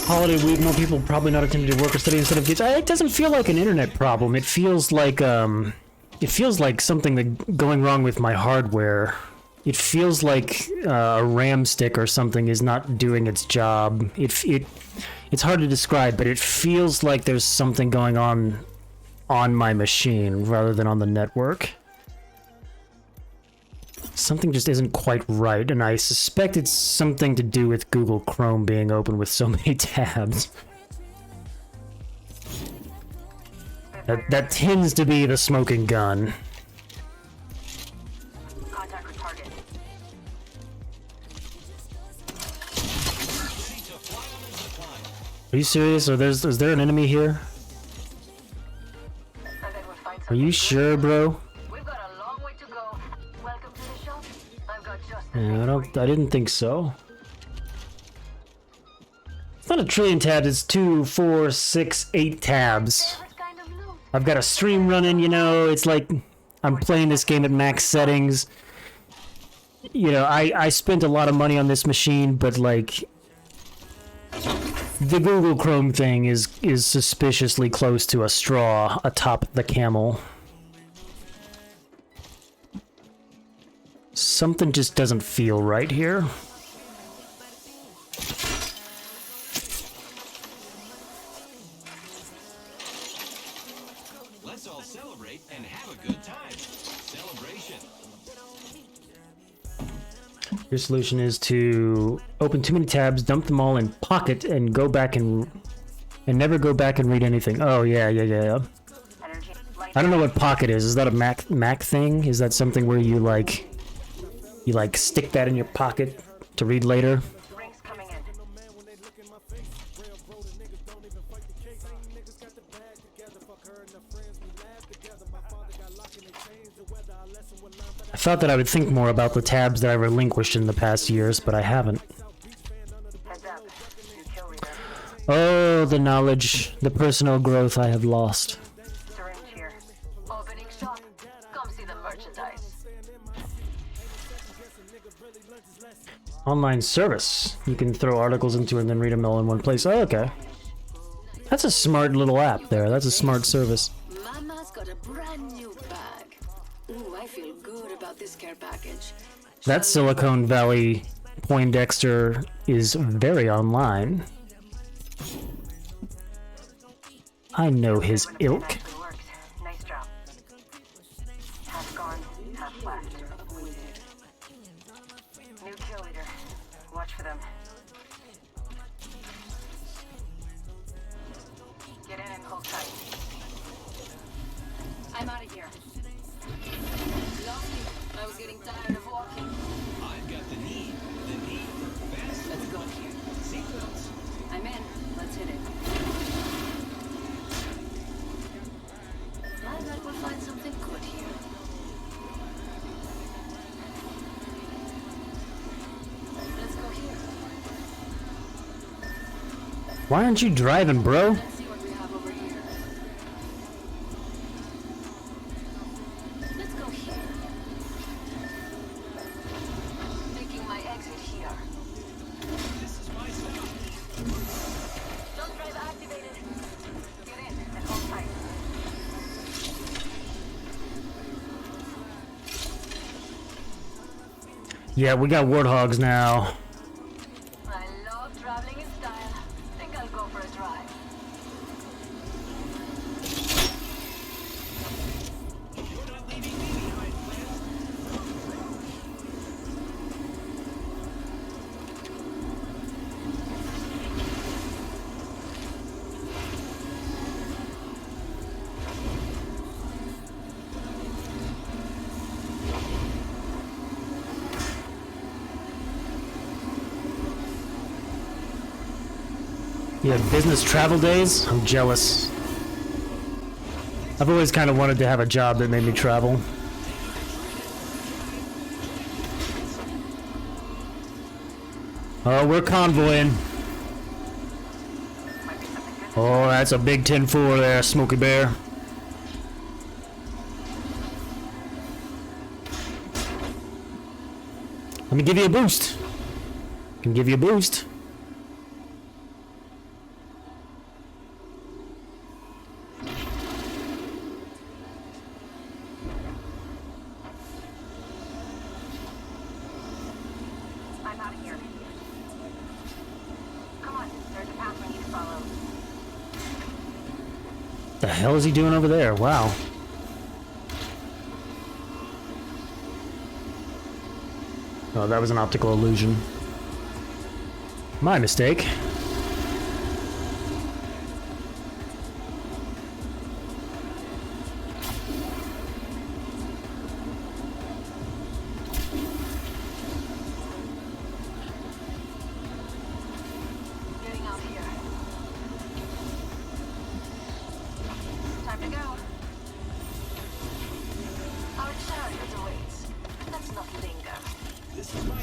holiday week, more people probably not attending to work or study instead of kids. It doesn't feel like an internet problem. It feels like something that going wrong with my hardware. It feels like a RAM stick or something is not doing its job. It's hard to describe, but it feels like there's something going on my machine rather than on the network. Something just isn't quite right, and I suspect it's something to do with Google Chrome being open with so many tabs. That tends to be the smoking gun. Contact with target. Are you serious? Is there an enemy here? And then we'll find Are you sure, bro? We've got a long way to go. Welcome to the shop. I've got just Yeah, I didn't think so. It's not a trillion tabs, it's 2, 4, 6, 8 tabs. kind of loot. I've got a stream running, you know, it's like I'm playing this game at max settings. You know, I spent a lot of money on this machine, but like the Google Chrome thing is suspiciously close to a straw atop the camel. Something just doesn't feel right here. Let's all celebrate and have a good time. Celebration. Your solution is to open too many tabs, dump them all in Pocket, and go back and never go back and read anything. Oh yeah. Energy. I don't know what Pocket is. Is that a Mac thing? Is that something where you like stick that in your pocket to read later? Rings coming in. I thought that I would think more about the tabs that I relinquished in the past years, but I haven't. Heads up. New kill reader. Oh, the knowledge, the personal growth I have lost. Syringe here. Opening shop. Come see the merchandise. Online service. You can throw articles into it and then read them all in one place. Oh, okay. That's a smart little app there. That's a smart service. Mama's got a brand new bag. Ooh, I feel good about this care package. That Silicon Valley Poindexter is very online. I know his ilk. Nicely worked. Nice job. Half gone, half left. New kill leader. Watch for them. Get in and hold tight. I'm out of here. Lost me. I was getting tired of walking. I've got the need for fast. Let's go here. Seatbelts. I'm in. Let's hit it. I bet we'll find something good here. Let's go here. Why aren't you driving, bro? Let's see what we have over here. Let's go here. Making my exit here. This is my stop. Don't drive activated. Get in and hold tight. Yeah, we got warthogs now. I love traveling in style. Think I'll go for a drive. You're not leaving me behind, Flint. Yeah, business travel days? I'm jealous. I've always kind of wanted to have a job that made me travel. Oh, we're convoying. Oh, that's a big 10-4 there, Smokey Bear. Let me give you a boost. Can give you a boost. The hell is he doing over there? Wow. Oh, that was an optical illusion. My mistake. Getting out here. Time to go. Our chariot awaits. Let's not linger. This is my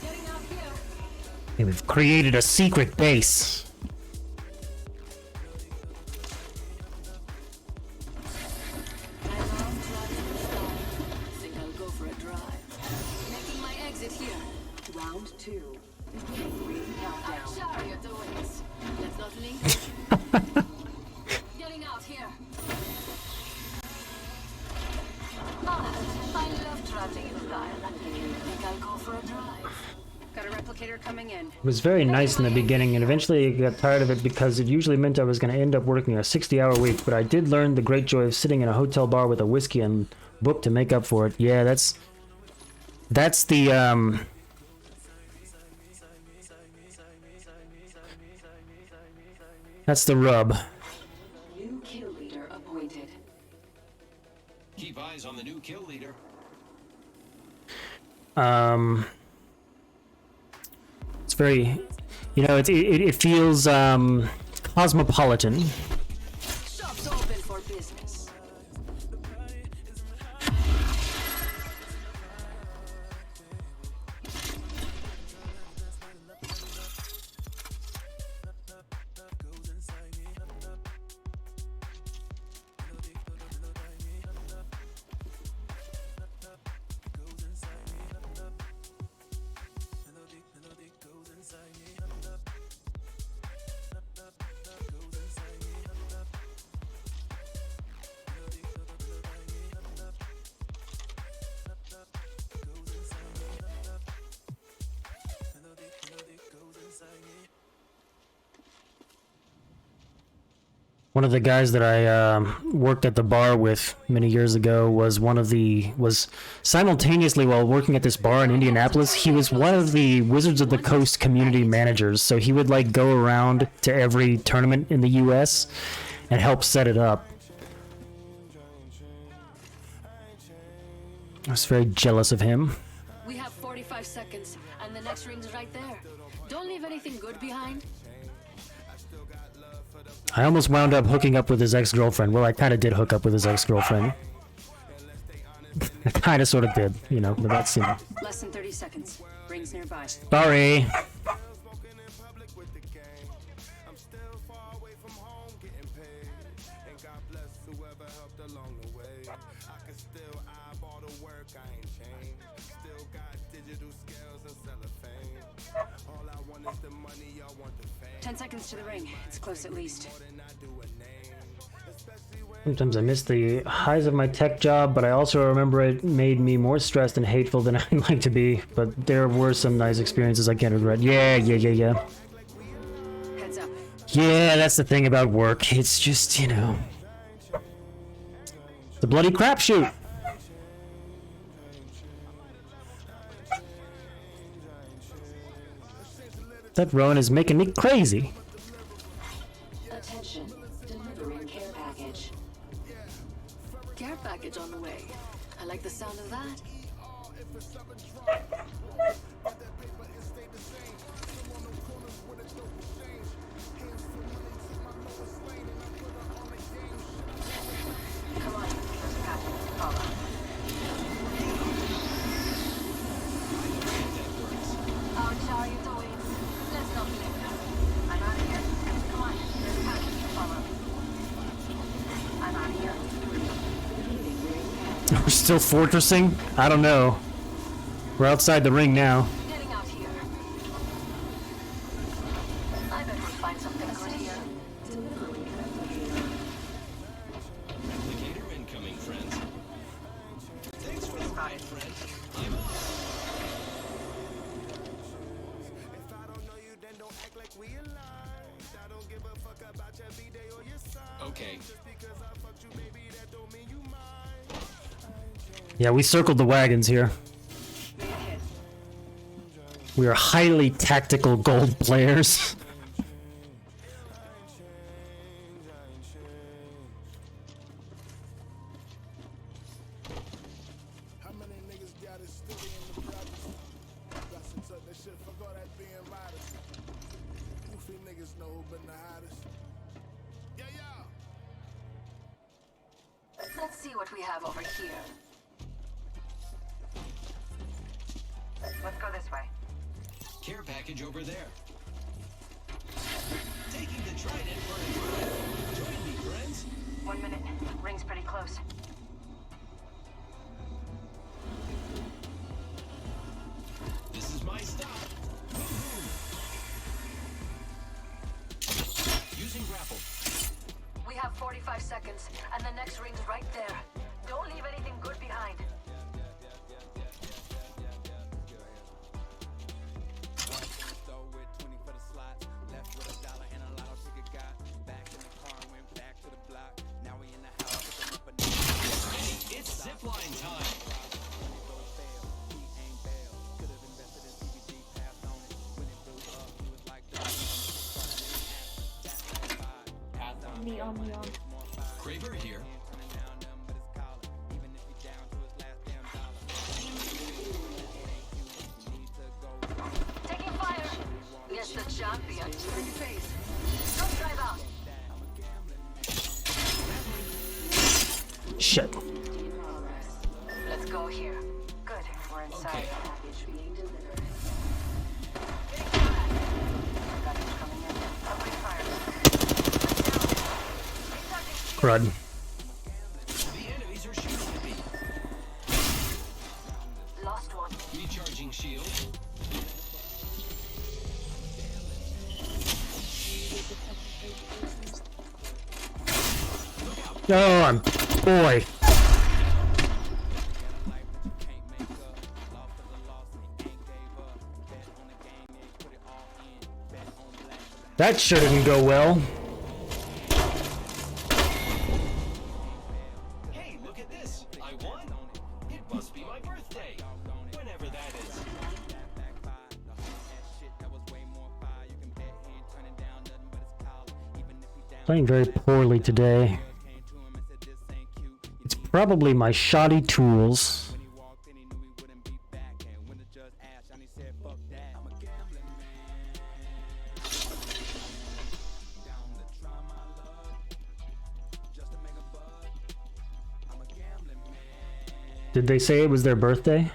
Getting out here. Hey, we've created a secret base. Think I'll go for a drive. Making my exit here. Round 2. Ring countdown. Our chariot awaits. Let's not linger. Getting out here. I love traveling in style. Think I'll go for a drive. Got a replicator coming in. It was very nice in the beginning, and eventually I got tired of it because it usually meant I was going to end up working a 60-hour week, but I did learn the great joy of sitting in a hotel bar with a whiskey and book to make up for it. Yeah, that's the that's the rub. New kill leader appointed. keep eyes on the new kill leader. It's very, you know, it feels cosmopolitan. Shop's open for business. One of the guys that I worked at the bar with many years ago was simultaneously while working at this bar in Indianapolis, he was one of the Wizards of the Coast community managers. So he would like go around to every tournament in the US and help set it up. I was very jealous of him. We have 45 seconds, and the next ring's right there. Don't leave anything good behind. I almost wound up hooking up with his ex-girlfriend. Well, I kind of did hook up with his ex-girlfriend. I kind of sort of did, you know, but that's, you know. Less than 30 seconds. Rings nearby. Sorry. Seconds to the ring. It's close at least. Sometimes I miss the highs of my tech job, but I also remember it made me more stressed and hateful than I'd like to be. But there were some nice experiences I can't regret. Yeah. Heads up. Yeah, that's the thing about work. It's just, you know, it's a bloody crapshoot. That Rowan is making me crazy. Attention. Delivering care package. Care package on the way. I like the sound of that. Come on, there's a package. Follow. Our chariot awaits. Let's not linger. I'm out of here. Come on, there's a package. Follow. I'm out of here. We're still fortressing? I don't know. We're outside the ring now. Getting out here. I bet we'll find something good here. Replicator incoming, friends. Thanks for the ride, friend. I'm off. If I don't know you, then don't act like we alive. Okay. Yeah, we circled the wagons here. We are highly tactical gold players. How many niggas got it still in the projects? Got to tuck that shit, fuck all that being modest. Goofy niggas know who been the hottest. Yeah, yeah. Let's see what we have over here. Let's go this way. Care package over there. Taking the trident for a drive. Join me, friends. 1 minute. Ring's pretty close. This is my stop. Using grapple. We have 45 seconds, and the next ring's right there. Don't leave anything good behind. It's zipline time. Kraber here. Taking fire. Yes, the champion. Pretty face. Don't drive out. Shit. Let's go here. Good. We're inside. Okay. Package being delivered. Getting fire. Package coming in. Opening fire. Crud. The enemies are shooting at me. Lost one. Recharging shield. Oh, I'm... Boy. That sure didn't go well. Hey, look at this. I won. It must be my birthday. Whenever that is. Playing very poorly today. It's probably my shoddy tools. Did they say it was their birthday?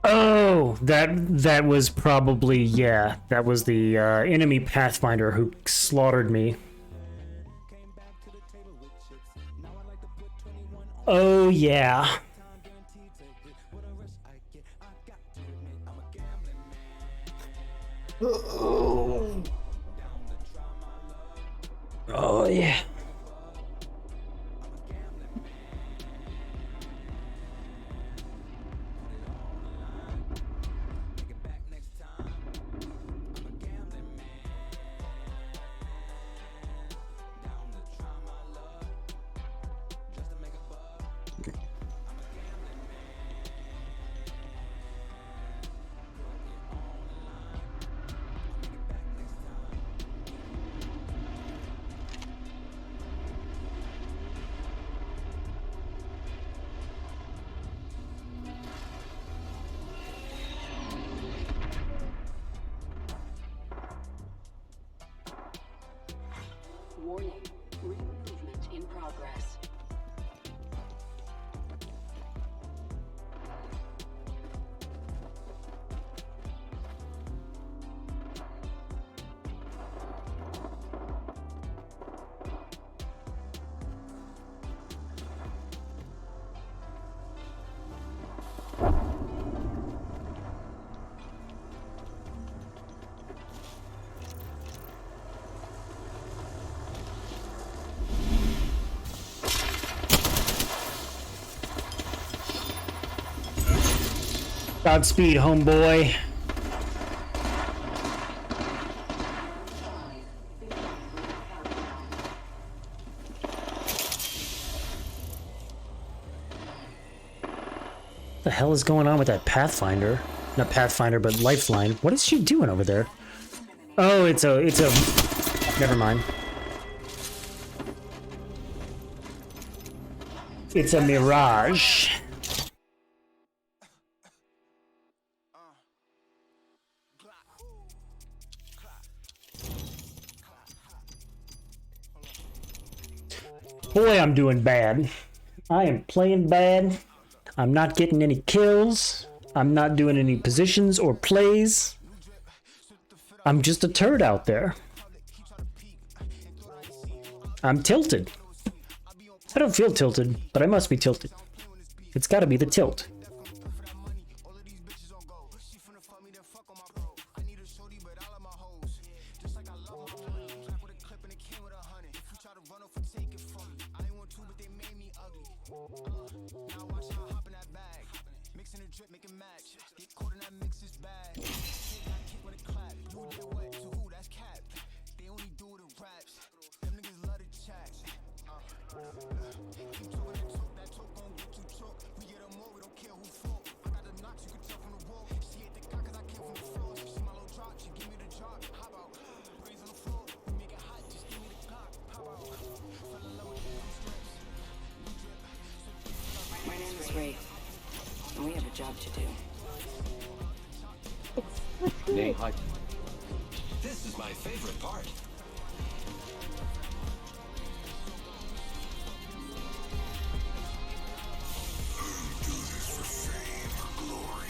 Oh, that was probably, yeah, that was the enemy Pathfinder who slaughtered me. Oh, yeah. Oh, yeah. Godspeed, homeboy. What the hell is going on with that Pathfinder? Not Pathfinder, but Lifeline. What is she doing over there? Oh, it's a... Never mind. It's a mirage. Boy, I'm doing bad. I am playing bad. I'm not getting any kills. I'm not doing any positions or plays. I'm just a turd out there. I'm tilted. I don't feel tilted, but I must be tilted. It's gotta be the tilt. My name is Ray, and we have a job to do. This is my favorite part.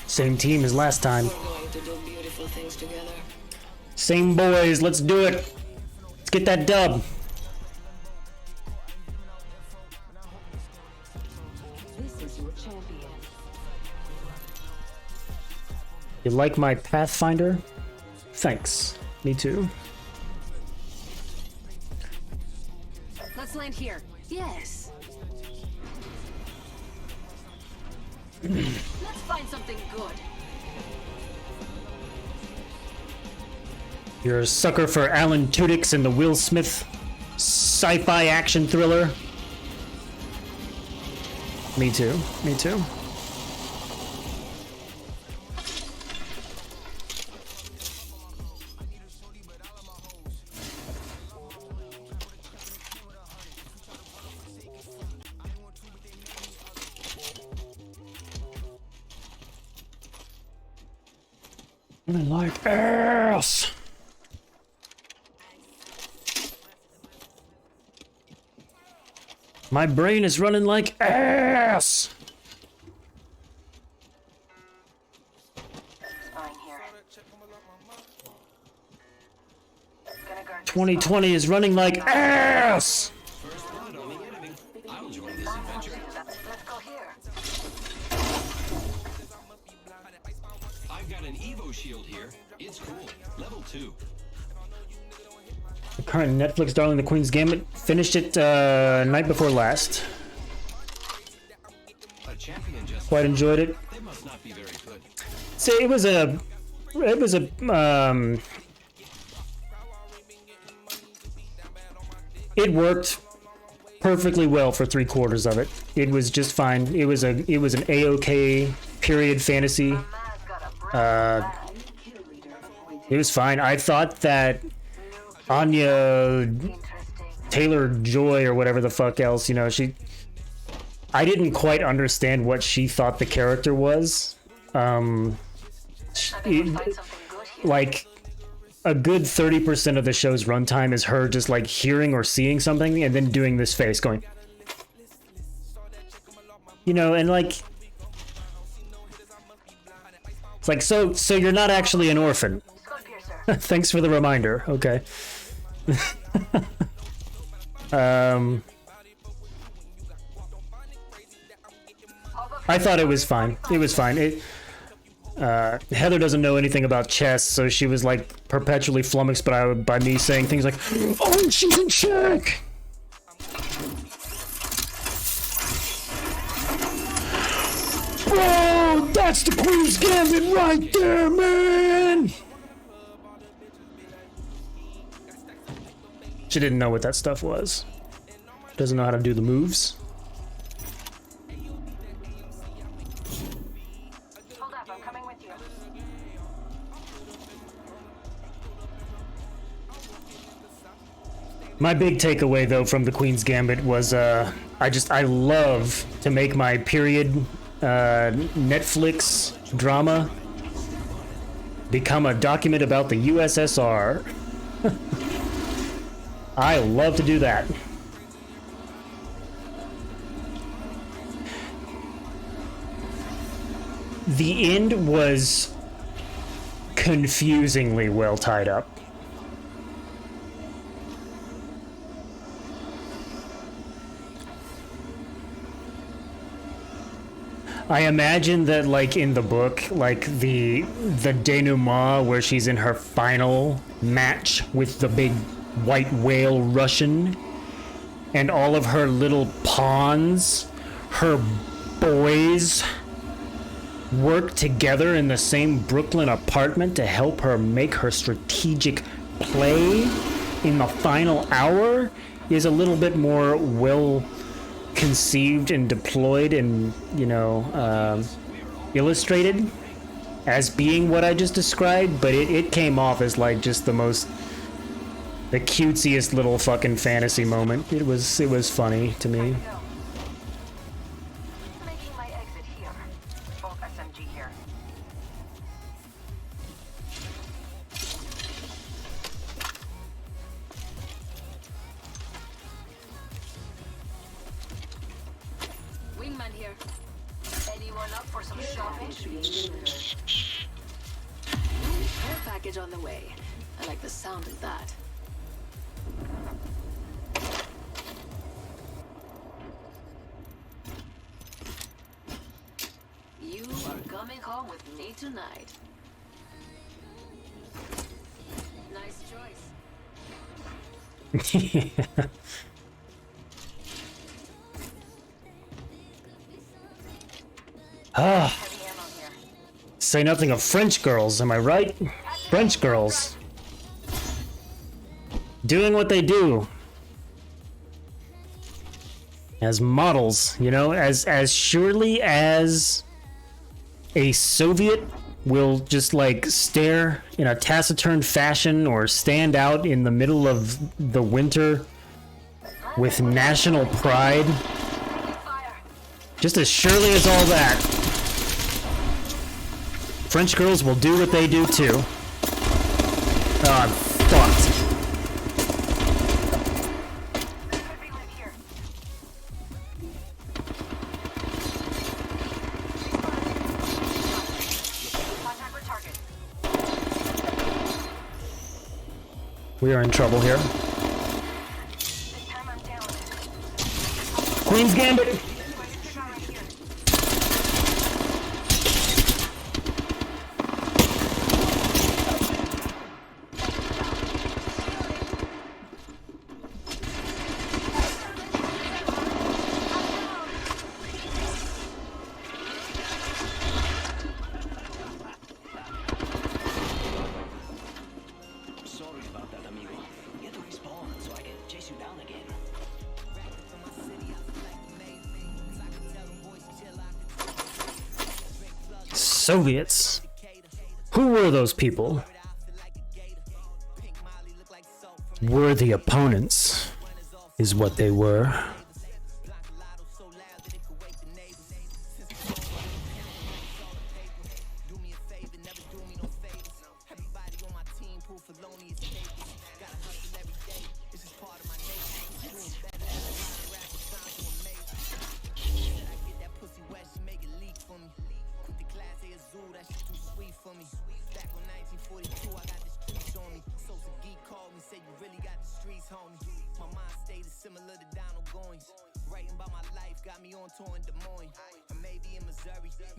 Same team as last time. We're going to do beautiful things together. Same boys, let's do it. Let's get that dub. This is your champion. You like my Pathfinder? Thanks. Me too. Let's land here. Yes. Let's find something good. You're a sucker for Alan Tudyk's and the Will Smith sci-fi action thriller. Me too. Me too. I like ass. My brain is running like ass. Spine here. 2020 is running like ass. First blood on the enemy. I'll join this adventure. Let's go here. I've got an Evo shield here. It's cool. Level 2. Current Netflix darling, The Queen's Gambit. Finished it night before last. A champion just Quite enjoyed it. They must not be very good. So it was a it worked perfectly well for 3/4 of it. It was just fine. It was an A-OK period fantasy. It was fine. I thought that Anya Taylor-Joy or whatever the fuck else, you know, I didn't quite understand what she thought the character was. Like a good 30% of the show's runtime is her just like hearing or seeing something and then doing this face going, you know, and like it's like, so you're not actually an orphan. Thanks for the reminder. Okay. I thought it was fine. It was fine. Heather doesn't know anything about chess, so she was like perpetually flummoxed by me saying things like, "Oh, she's in check." Bro, that That's the Queen's Gambit right there, man! She didn't know what that stuff was. Doesn't know how to do the moves. Hold up, I'm coming with you. My big takeaway, though, from the Queen's Gambit was, I love to make my period Netflix drama become a document about the USSR. I love to do that. The end was confusingly well tied up. I imagine that, like, in the book, like, the denouement where she's in her final match with the big white whale Russian, and all of her little pawns, her boys, work together in the same Brooklyn apartment to help her make her strategic play in the final hour is a little bit more well conceived and deployed and, you know, illustrated as being what I just described, but it came off as like just the cutesiest little fucking fantasy moment. It was funny to me. Making my exit here. Bolt SMG here. Wingman here. Anyone up for some shopping? Care package on the way. I like the sound of that. You are coming home with me tonight. Nice choice. Heavy ammo here. Say nothing of French girls, am I right? French girls. Doing what they do. As models, you know, as surely as a Soviet will just like stare in a taciturn fashion or stand out in the middle of the winter with national pride. Just as surely as all that, French girls will do what they do too. Oh, I'm fucked. Could be lit here. Contact with target. We are in trouble here. This time I'm down. Queen's Gambit! Right here. Sorry about that, amigo. You had to respawn so I can chase you down again. Soviets. Who were those people? Worthy opponents is what they were.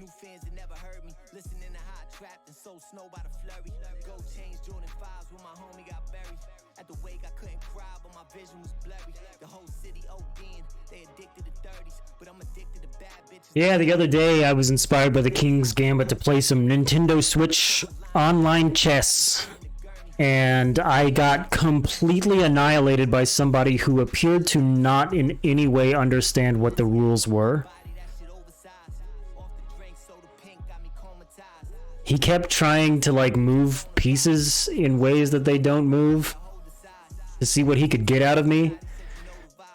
New fans that never heard me. Listening to how I trapped and sold snow by the flurry. Gold chains, Jordan 5s when my homie got buried. At the wake, I couldn't cry, but my vision was blurry. The whole city OD'ing, they addicted to 30s, but I'm addicted to bad bitches. Yeah, the other day I was inspired by the King's Gambit to play some Nintendo Switch online chess. And I got completely annihilated by somebody who appeared to not in any way understand what the rules were. He kept trying to like move pieces in ways that they don't move to see what he could get out of me.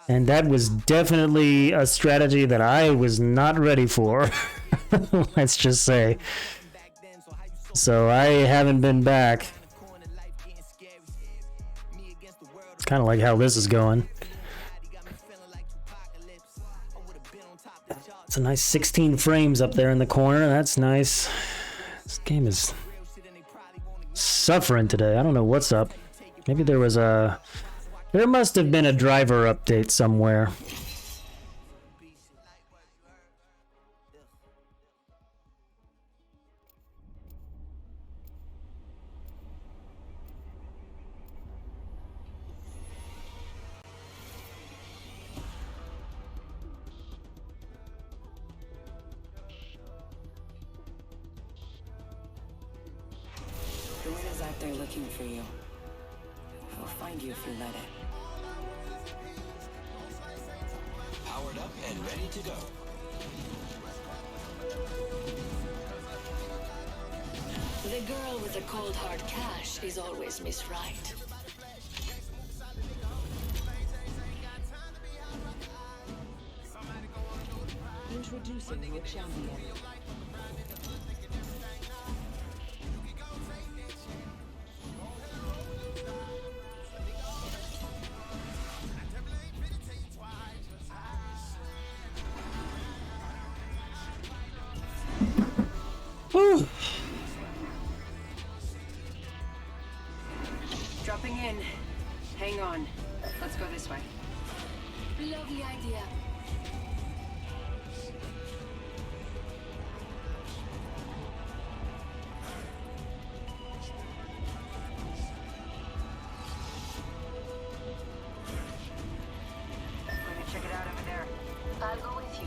And that was definitely a strategy that I was not ready for. Let's just say. So I haven't been back. Kind of like how this is going. It's a nice 16 frames up there in the corner. That's nice. This game is suffering today. I don't know what's up. Maybe there was a... There must have been a driver update somewhere. Whoever's out there looking for you, will find you if you let it. Powered up and ready to go. The girl with the cold hard cash is always Miss Right. Introducing your champion. Whew. Dropping in. Hang on. Let's go this way. Lovely idea. Check it out over there. I'll go with you.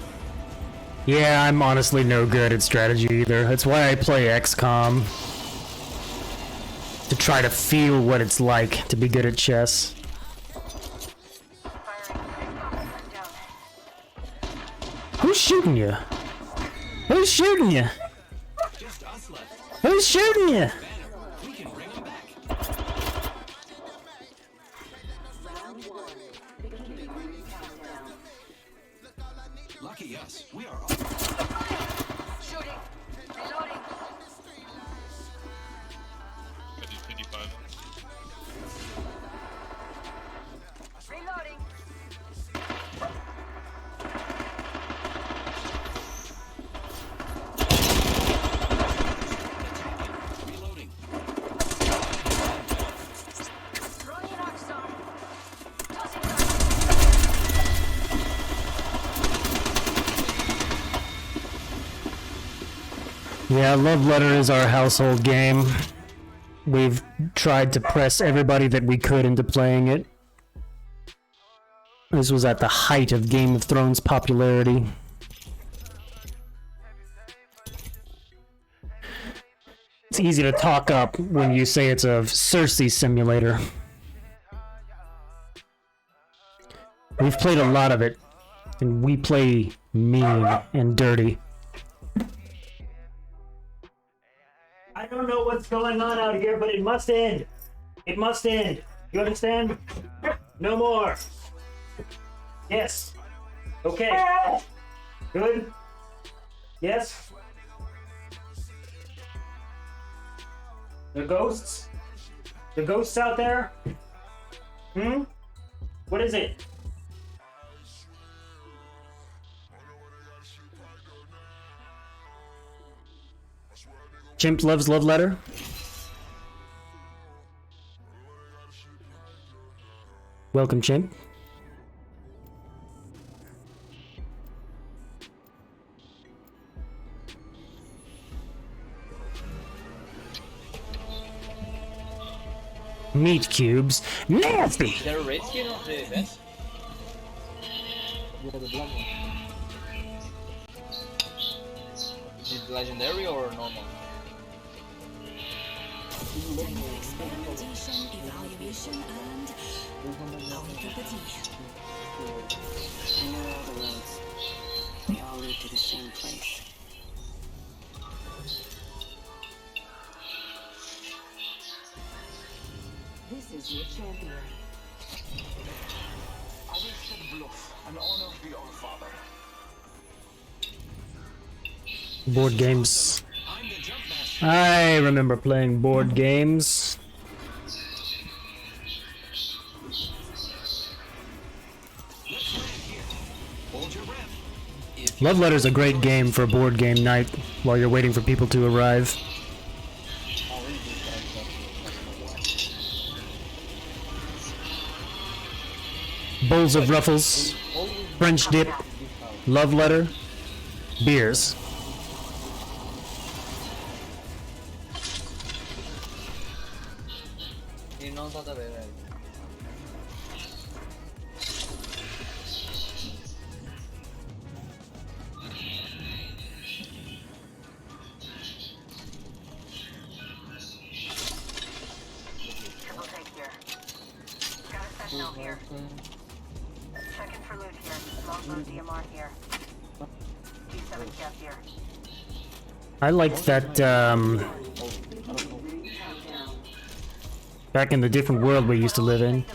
Yeah, I'm honestly no good at strategy either. That's why I play XCOM. To try to feel what it's like to be good at chess. Who's shooting you? Who's shooting you? Just us left. Who's shooting you? Banner, we can bring them back. Lucky us, we are all... Shooting. Reloading. 55. Reloading. Reloading. Throwing an arc star. Tossing Yeah, Love Letter is our household game. We've tried to press everybody that we could into playing it. This was at the height of Game of Thrones popularity. It's easy to talk up when you say it's a Cersei simulator. We've played a lot of it, and we play mean and dirty. I don't know what's going on out here, but it must end. It must end. You understand? No more. Yes. Okay. Good. Yes. The ghosts? The ghosts out there? Hmm? What is it? Chimp loves Love Letter. Welcome, Chimp. Meat cubes. Nasty! Is there a raid skin of the best? Yeah, the black one. Is it legendary or normal? Experimentation, evaluation, and I know all the roads. They all lead to the same place. This is your champion. I will shed bluff and honor the All-Father. Board games. I remember playing board games. Love Letter's a great game for board game night while you're waiting for people to arrive. Bowls of Ruffles, French dip, Love Letter, beers. E non so da bere. Triple take here. Got a sentinel here. Checking for loot here. Longbow DMR here. T7 cap here. I liked that, back in the different world we used to live in.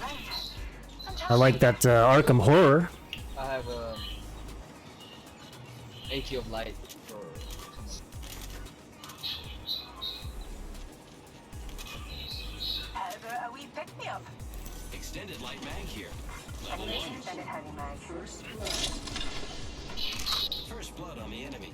I like that Arkham Horror. I have a 80 of light for A wee pick me up. Extended light mag here. I need an extended heavy mag. First blood on the enemy.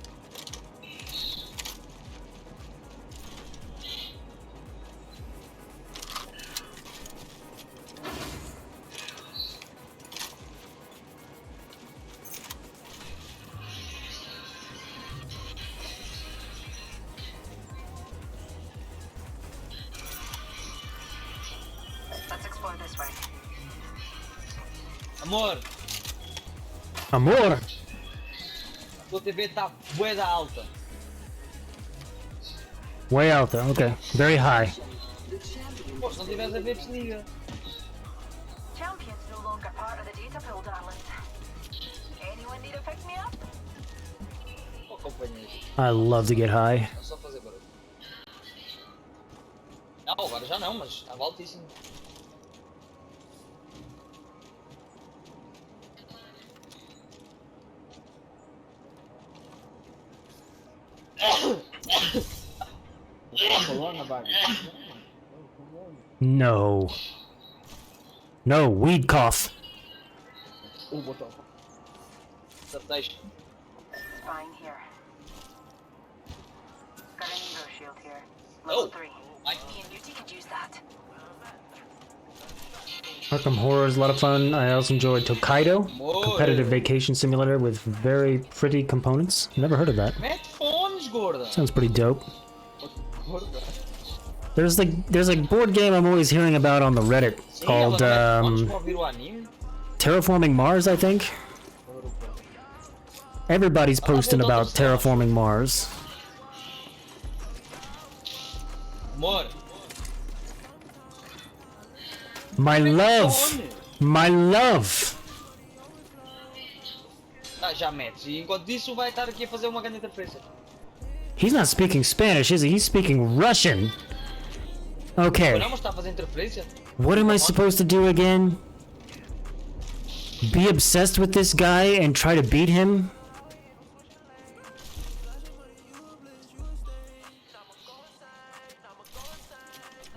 Let's explore this way. Amor, Amor! tua TV tá bué da alta. Way out there, okay. Very high. Pô, se não tiveres a ver, desliga. Champion's no longer part of the data pool, darlings. Anyone need a pick me up? Pô, companheiros. I love to get high. É só fazer barulho. Não, agora já não, mas estava altíssimo. No. No, weed cough. Acertei. Spine here. Got an Evo shield here. Oh. Level 3. Me and Yuti could use that. Arkham Horror is a lot of fun. I also enjoyed Tokaido, competitive vacation simulator with very pretty components. Never heard of that. Mete fones, gorda. Sounds pretty dope. There's a board game I'm always hearing about on the Reddit called Terraforming Mars, I think. Everybody's posting about Terraforming Mars. Amor. My love! My love! Ah, já metes. E enquanto isso vai estar aqui a fazer uma grande interferência. He's not speaking Spanish, is he? He's speaking Russian. Okay. Não, mas está a fazer interferência. What am I supposed to do again? Be obsessed with this guy and try to beat him?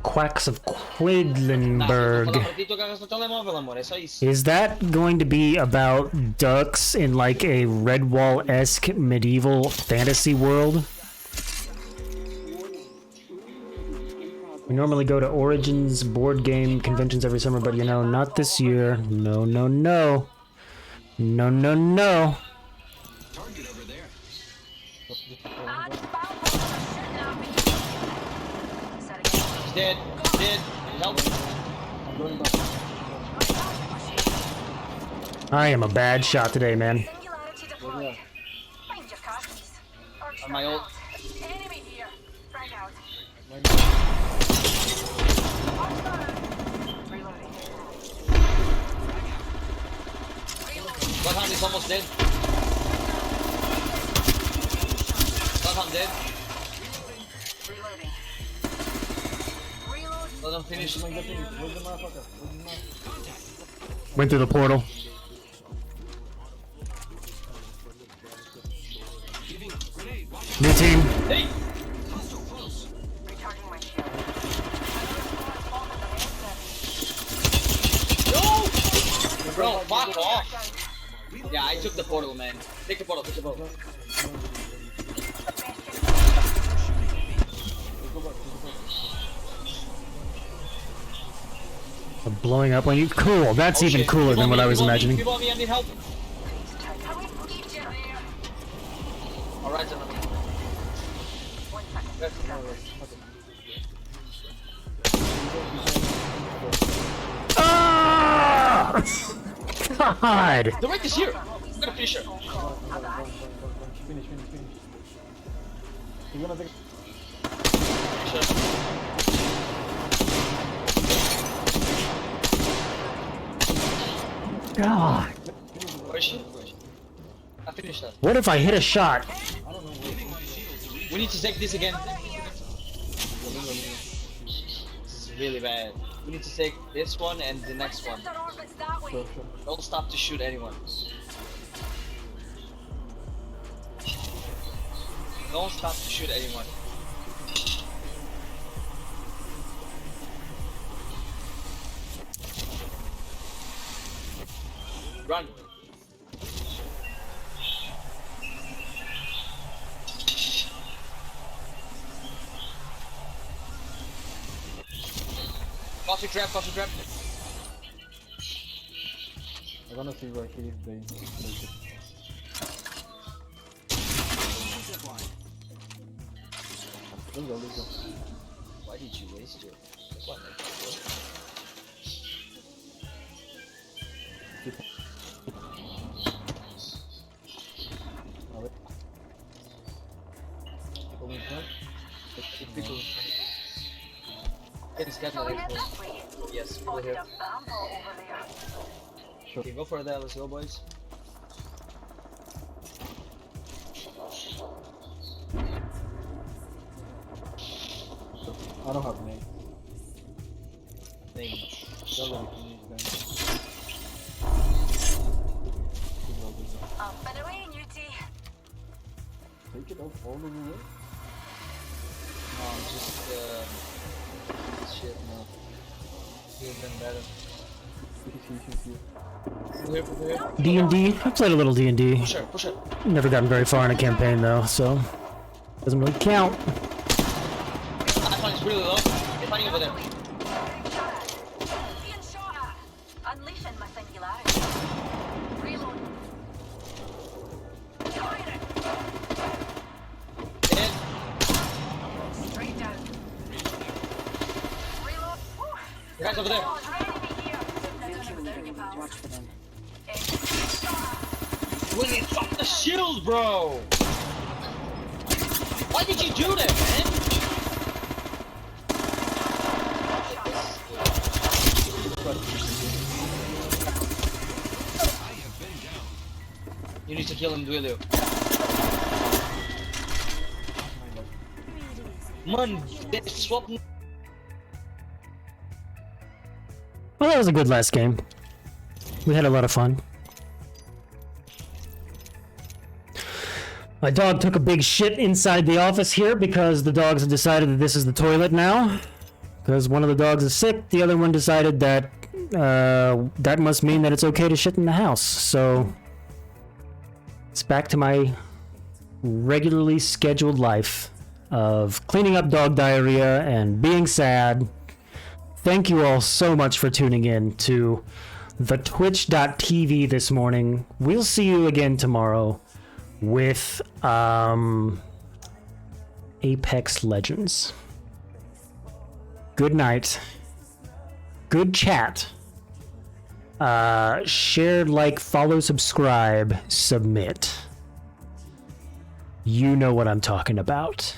Quacks of Quedlinburg. Is that going to be about ducks in like a Redwall-esque medieval fantasy world? We normally go to Origins board game conventions every summer, but you know, not this year. No, no, no. No, no, no. Target over there. Dead. Dead. Help. I am a bad shot today, man. Singularity deployed. Find your car keys. Or On my ult. enemy here. Frag out. Reloading. Bloodhound is almost dead. Bloodhound dead. Reloading. Bloodhound finished. Went through the portal. New team. Hey! Recharging my shield. No! Bro, fuck off! Yeah, I took the portal, man. Take the portal, take the portal. Blowing up on you. Cool. That's Oh, even shit. cooler than what I was imagining. People on me, I need help. Alright, then. Ah! God! The wreck is here! I'm gonna finish her. Finish. You're gonna take. God. Where is she? I finished her. What if I hit a shot? We need to take this again. This is really bad. We need to take this one and the next one. Don't stop to shoot anyone. Don't stop to shoot anyone. Run. Coffee trap, coffee trap. I'm gonna see where he is. They take it. Let's go. Why did you waste it? What? People in front? People in front. Get this guy to the Yes, over here. Sure. Okay, go for that. Let's go, boys. I don't have name. Thing. Up and away, Newty. Take it off all the way. No, I'm just shit. No. You've been better. D&D? I played a little D&D. Push her, push her. Never gotten very far in a campaign though, so doesn't really count. That one is really low. They're fighting over there. Being shot at. Unleashing my singularity. Reload. Dead. Straight down. Reload. The guy's over there. Watch for them. Willie, fuck the shield, bro! Why did you do that, man? You need to kill him, Duilio. Man, they swapped. Well, that was a good last game. We had a lot of fun. My dog took a big shit inside the office here because the dogs have decided that this is the toilet now. Because one of the dogs is sick, the other one decided that that must mean that it's okay to shit in the house. So it's back to my regularly scheduled life of cleaning up dog diarrhea and being sad. Thank you all so much for tuning in to the twitch.tv this morning. We'll see you again tomorrow with Apex Legends. Good night good chat. Share, like, follow, subscribe, submit. You know what I'm talking about.